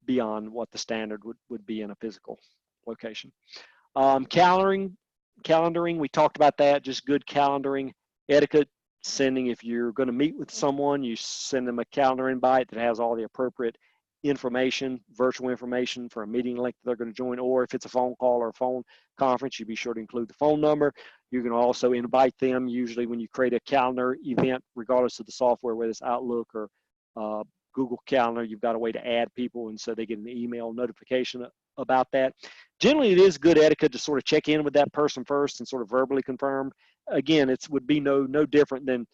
beyond what the standard would be in a physical location. Calendaring, we talked about that, just good calendaring etiquette. Sending, if you're going to meet with someone, you send them a calendar invite that has all the appropriate information, virtual information for a meeting link they're going to join, or if it's a phone call or a phone conference, you be sure to include the phone number. You can also invite them, usually when you create a calendar event, regardless of the software, whether it's Outlook or Google Calendar, you've got a way to add people, and so they get an email notification about that. Generally, it is good etiquette to sort of check in with that person first and sort of verbally confirm. Again, it would be no different than,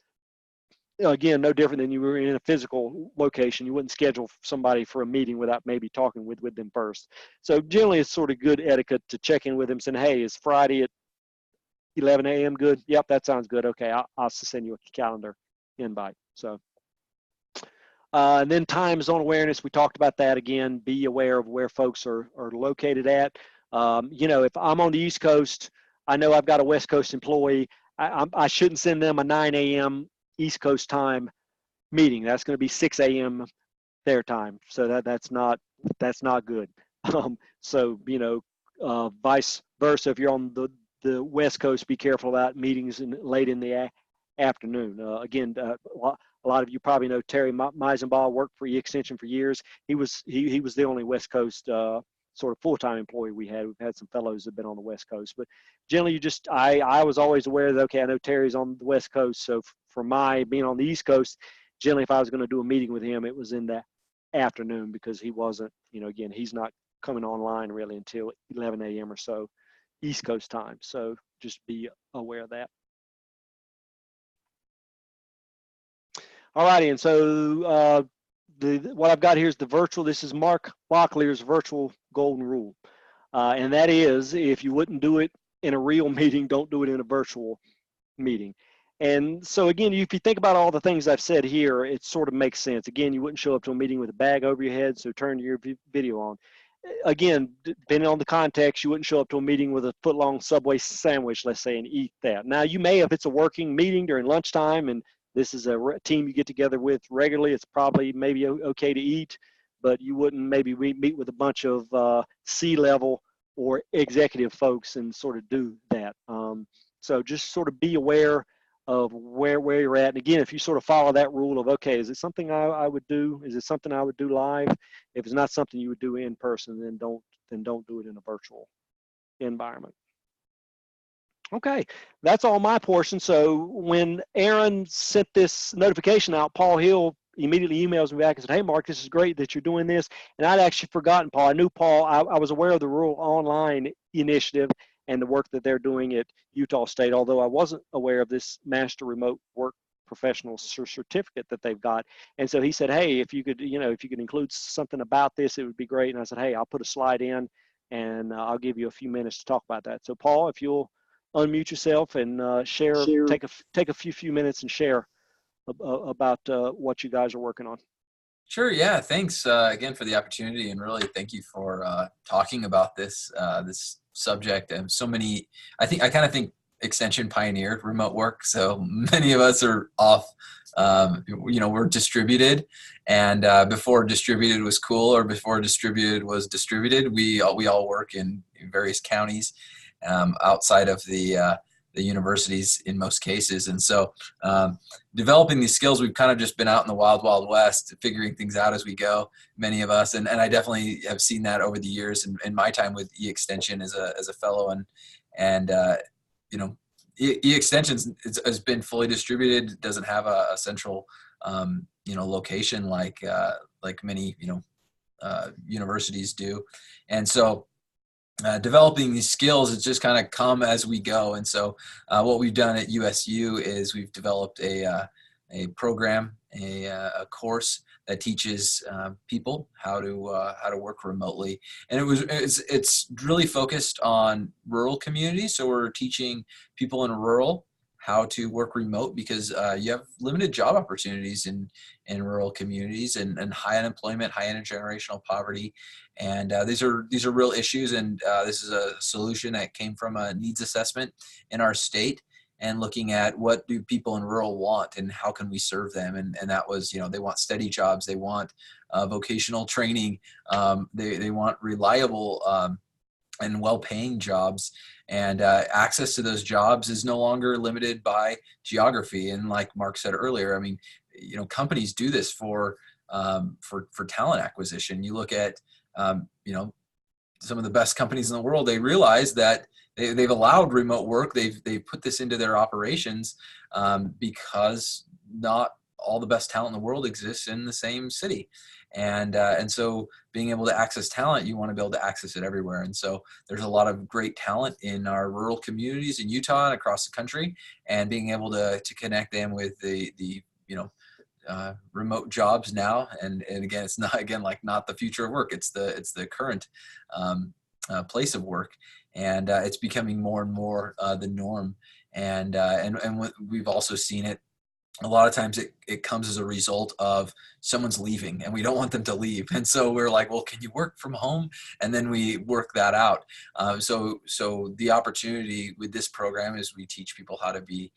again, no different than you were in a physical location. You wouldn't schedule somebody for a meeting without maybe talking with them first. So generally, it's sort of good etiquette to check in with them, saying, hey, is Friday at 11 a.m. good? Yep, that sounds good. Okay, I'll send you a calendar invite. So, and then time zone awareness, we talked about that again. Be aware of where folks are located at. You know, if I'm on the East Coast, I know I've got a West Coast employee. I shouldn't send them a 9 a.m. East Coast time meeting. That's going to be 6 a.m. their time. So that's not good. So, you know, vice versa. If you're on the West Coast, be careful about meetings late in the afternoon. Again, a lot of you probably know Terry Meisenbaugh worked for E-Extension for years. He was the only West Coast sort of full-time employee we had. We've had some fellows that have been on the West Coast, but generally I was always aware that, okay, I know Terry's on the West Coast. So for my being on the East Coast, generally if I was going to do a meeting with him, it was in the afternoon, because he wasn't, you know, again, he's not coming online really until 11 a.m. or so East Coast time. So just be aware of that. All righty, and so what I've got here is the virtual. This is Mark Locklear's virtual golden rule, and that is, if you wouldn't do it in a real meeting, don't do it in a virtual meeting. And so again, if you think about all the things I've said here, it sort of makes sense. Again, you wouldn't show up to a meeting with a bag over your head, so turn your video on. Again, depending on the context, you wouldn't show up to a meeting with a foot-long Subway sandwich, let's say, and eat that. Now, you may, if it's a working meeting during lunchtime and this is a team you get together with regularly, it's probably maybe okay to eat, but you wouldn't maybe meet with a bunch of C-level or executive folks and sort of do that. So just sort of be aware of where you're at. And again, if you sort of follow that rule of, okay, is it something I would do? Is it something I would do live? If it's not something you would do in person, then don't do it in a virtual environment. Okay, that's all my portion. So when Aaron sent this notification out, Paul Hill immediately emails me back and said, hey, Mark, this is great that you're doing this. And I'd actually forgotten Paul. I knew Paul. I was aware of the Rural Online initiative and the work that they're doing at Utah State, although I wasn't aware of this Master Remote Work Professional certificate that they've got. And so he said, hey, if you could include something about this, it would be great. And I said, hey, I'll put a slide in and I'll give you a few minutes to talk about that. So Paul, if you'll unmute yourself and share, take a few minutes and share about what you guys are working on. Sure. Yeah. Thanks again for the opportunity, and really thank you for talking about this subject. And so many, I kind of think Extension pioneered remote work. So many of us are off. We're distributed, and before distributed was cool, or before distributed was distributed, we all work in various counties outside of the universities in most cases. And so developing these skills, we've kind of just been out in the wild, wild west, figuring things out as we go, many of us. And I definitely have seen that over the years in my time with E-Extension as a fellow. And E-Extension has been fully distributed. It doesn't have a central, location like many, universities do. And so developing these skills has just kind of come as we go. And so what we've done at USU is we've developed a program, a course that teaches people how to work remotely. And it's really focused on rural communities. So we're teaching people in rural how to work remote, because you have limited job opportunities in rural communities, and high unemployment, high intergenerational poverty. And these are real issues. And this is a solution that came from a needs assessment in our state, and looking at what do people in rural want and how can we serve them. And that was, they want steady jobs. They want vocational training. They want reliable and well-paying jobs. And access to those jobs is no longer limited by geography. And like Mark said earlier, I mean, companies do this for talent acquisition. You look at, some of the best companies in the world, they realize that they've allowed remote work. They've put this into their operations because not all the best talent in the world exists in the same city. And so being able to access talent, you want to be able to access it everywhere. And so there's a lot of great talent in our rural communities in Utah and across the country, and being able to connect them with the remote jobs now. And again, it's not the future of work. It's the current place of work. And it's becoming more and more the norm. And we've also seen it. A lot of times it comes as a result of someone's leaving, and we don't want them to leave. And so we're like, well, can you work from home? And then we work that out. So the opportunity with this program is we teach people how to be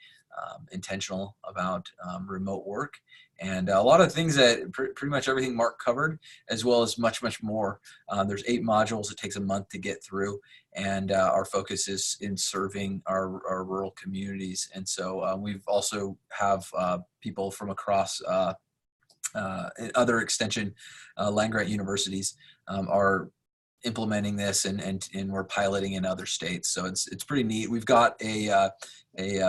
intentional about remote work. And a lot of things that pretty much everything Mark covered, as well as much, much more. There's 8 modules. It takes a month to get through. And our focus is in serving our rural communities. And so we've also have people from across other extension land-grant universities are implementing this, and we're piloting in other states. So it's pretty neat. We've got a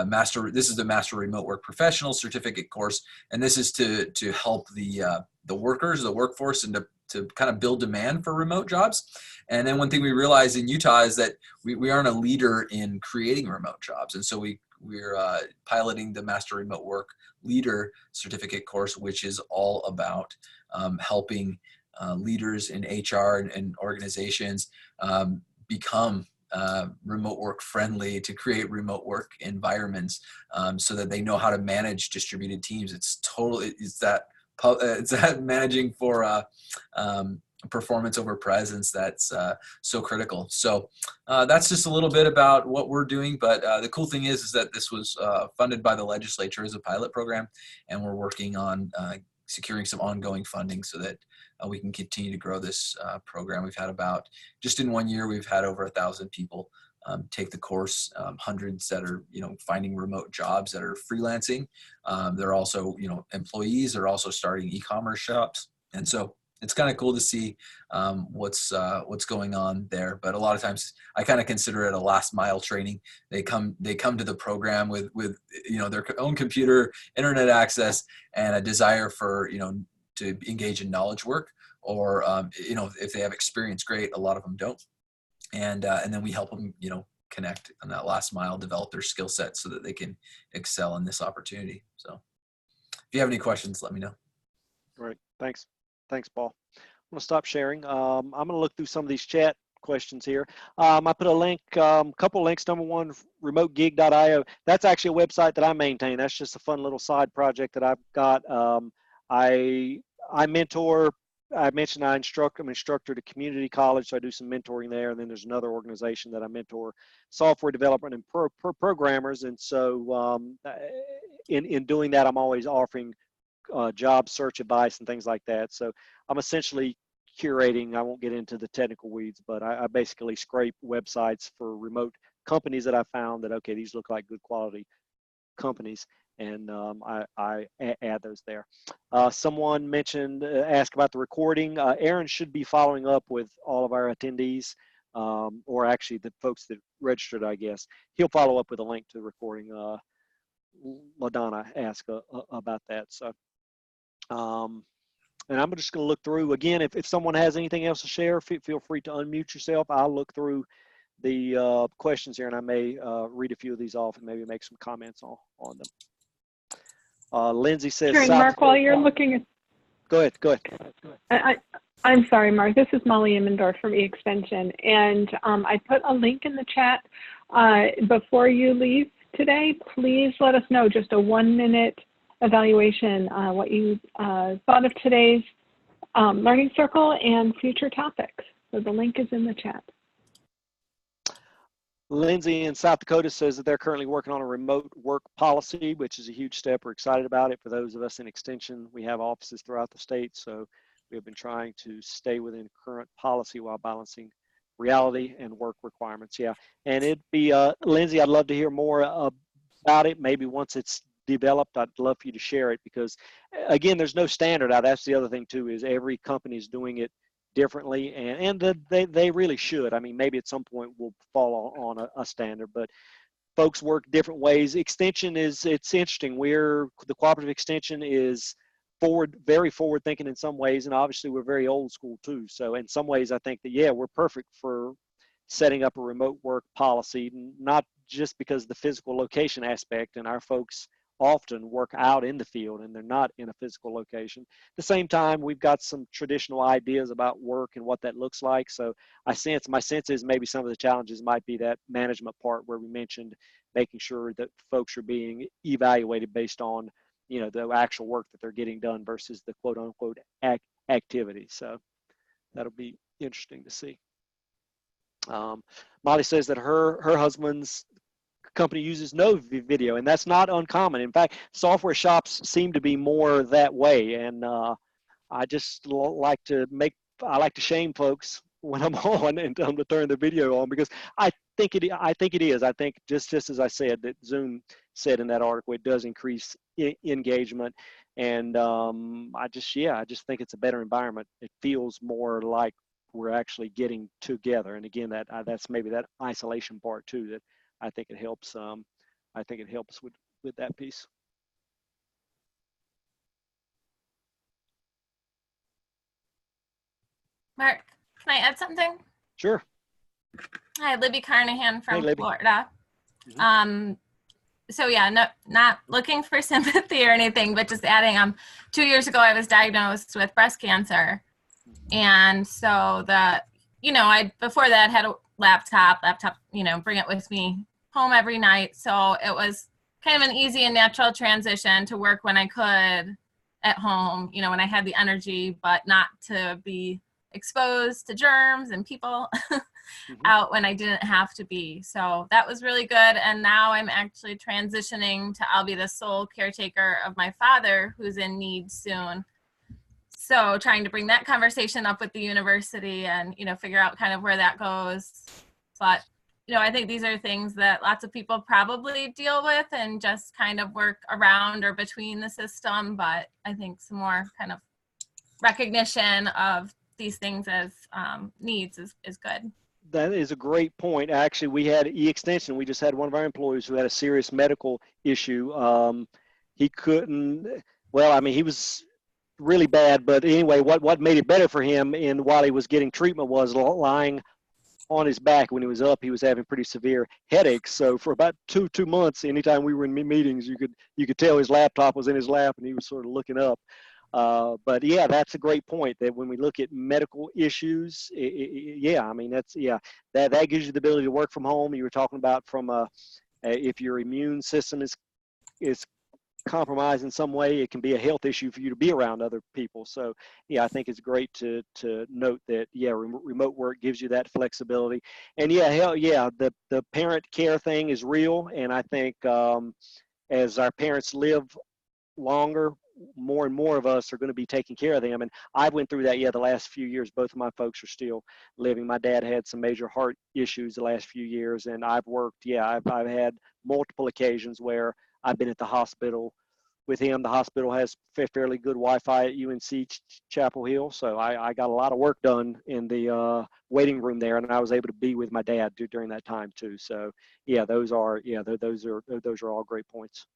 master. This is the Master Remote Work Professional Certificate course, and this is to help the workers, the workforce, and to kind of build demand for remote jobs. And then one thing we realized in Utah is that we aren't a leader in creating remote jobs, and so we're piloting the Master Remote Work Leader Certificate course, which is all about helping leaders in HR and organizations become remote work friendly, to create remote work environments, so that they know how to manage distributed teams. It's that managing for performance over presence that's so critical. So that's just a little bit about what we're doing. But the cool thing is that this was funded by the legislature as a pilot program, and we're working on securing some ongoing funding so that we can continue to grow this program. We've had just in 1 year, we've had over 1,000 people take the course, hundreds that are, finding remote jobs that are freelancing. They're also, employees. They're also starting e-commerce shops. And so it's kind of cool to see what's going on there. But a lot of times I kind of consider it a last mile training. They come to the program with their own computer, internet access, and a desire for, to engage in knowledge work, or, if they have experience, great. A lot of them don't. And then we help them, connect on that last mile, develop their skill set so that they can excel in this opportunity. So if you have any questions, let me know. All right. Thanks, Paul. I'm going to stop sharing. I'm going to look through some of these chat questions here. I put a link, couple links. Number one, remotegig.io. That's actually a website that I maintain. That's just a fun little side project that I've got. I mentor. I mentioned I'm an instructor at a community college, so I do some mentoring there. And then there's another organization that I mentor software development and programmers. And so in doing that, I'm always offering job search advice and things like that. So I'm essentially curating. I won't get into the technical weeds, but I basically scrape websites for remote companies that I found that, okay, these look like good quality companies, and I add those there. Someone asked about the recording. Aaron should be following up with all of our attendees, or actually the folks that registered, I guess. He'll follow up with a link to the recording. LaDonna asked about that. So, and I'm just going to look through again. If someone has anything else to share, feel free to unmute yourself. I'll look through the questions here, and I may read a few of these off and maybe make some comments on them. Lindsay says, sure, Mark, while you're looking at... Go ahead. I'm sorry, Mark. This is Molly Immendorf from eXtension, and I put a link in the chat. Before you leave today, please let us know, just a 1-minute evaluation, what you thought of today's learning circle and future topics. So the link is in the chat. Lindsay in South Dakota says that they're currently working on a remote work policy, which is a huge step. We're excited about it. For those of us in Extension, we have offices throughout the state, so we have been trying to stay within current policy while balancing reality and work requirements. Yeah, and it'd be, Lindsay, I'd love to hear more about it. Maybe once it's developed, I'd love for you to share it, because again, there's no standard out. That's the other thing too, is every company is doing it differently, and they really should. I mean, maybe at some point we'll fall on a standard, but folks work different ways. Extension it's interesting. The cooperative extension is very forward thinking in some ways, and obviously we're very old school too. So in some ways, I think that, yeah, we're perfect for setting up a remote work policy, not just because of the physical location aspect, and our folks often work out in the field and they're not in a physical location. At the same time, we've got some traditional ideas about work and what that looks like. So my sense is maybe some of the challenges might be that management part where we mentioned making sure that folks are being evaluated based on, the actual work that they're getting done versus the quote unquote activity. So that'll be interesting to see. Molly says that her husband's company uses no video, and that's not uncommon. In fact, software shops seem to be more that way, and I just like to shame folks when I'm on and tell them to turn the video on, because I think it is. I think just as I said, that Zoom said in that article, it does increase engagement, and I just think it's a better environment. It feels more like we're actually getting together. And again, that's maybe that isolation part too, that I think it helps. I think it helps with that piece. Mark, can I add something? Sure. Hi, Libby Carnahan from Hey, Libby. Florida. So yeah, not looking for sympathy or anything, but just adding, 2 years ago I was diagnosed with breast cancer. And so I before that had a laptop, bring it with me home every night. So it was kind of an easy and natural transition to work when I could at home, when I had the energy, but not to be exposed to germs and people out when I didn't have to be. So that was really good. And now I'm actually transitioning to, I'll be the sole caretaker of my father who's in need soon. So trying to bring that conversation up with the university and, figure out kind of where that goes. But, I think these are things that lots of people probably deal with and just kind of work around or between the system. But I think some more kind of recognition of these things as needs is good. That is a great point. Actually, we had E-Extension. We just had one of our employees who had a serious medical issue. He couldn't, he was really bad, but anyway, what made it better for him and while he was getting treatment was lying on his back. When he was up, he was having pretty severe headaches. So for about two months, anytime we were in meetings, you could tell his laptop was in his lap and he was sort of looking up. But yeah, that's a great point, that when we look at medical issues, that gives you the ability to work from home. You were talking about if your immune system is compromised in some way, it can be a health issue for you to be around other people. So yeah, I think it's great to note that, remote work gives you that flexibility. And the parent care thing is real. And I think as our parents live longer, more and more of us are going to be taking care of them. And I went through that, the last few years. Both of my folks are still living. My dad had some major heart issues the last few years, and I've worked, I've had multiple occasions where I've been at the hospital with him. The hospital has fairly good Wi-Fi at UNC Chapel Hill, so I got a lot of work done in the waiting room there, and I was able to be with my dad during that time too. So those are all great points.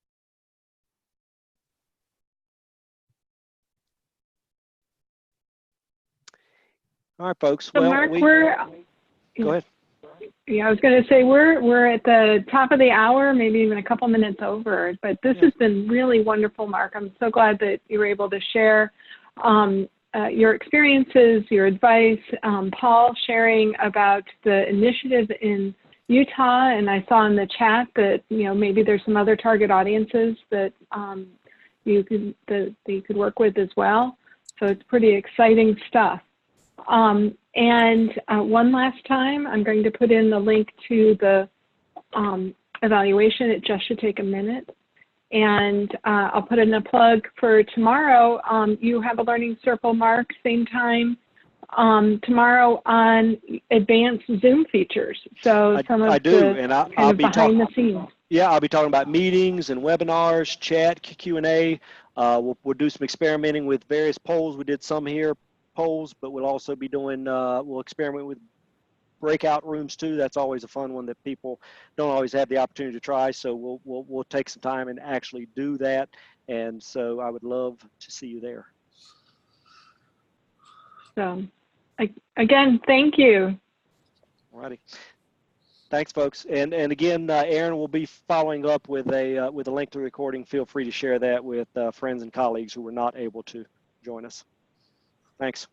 All right, folks. So well, Mark, go ahead. Yeah, I was going to say we're at the top of the hour, maybe even a couple minutes over. But this has been really wonderful, Mark. I'm so glad that you were able to share your experiences, your advice. Paul sharing about the initiative in Utah, and I saw in the chat that maybe there's some other target audiences that you could work with as well. So it's pretty exciting stuff. And one last time, I'm going to put in the link to the evaluation. It just should take a minute. And I'll put in a plug for tomorrow. You have a learning circle, Mark, same time tomorrow on advanced Zoom features. So I do, and I'll be behind the scenes. Yeah, I'll be talking about meetings and webinars, chat, Q&A. We'll do some experimenting with various polls. We did some here. Polls, but we'll also be doing, we'll experiment with breakout rooms too. That's always a fun one that people don't always have the opportunity to try. So we'll take some time and actually do that. And so I would love to see you there. So again, thank you. All righty. Thanks, folks. And again, Aaron will be following up with a link to the recording. Feel free to share that with friends and colleagues who were not able to join us. Thanks.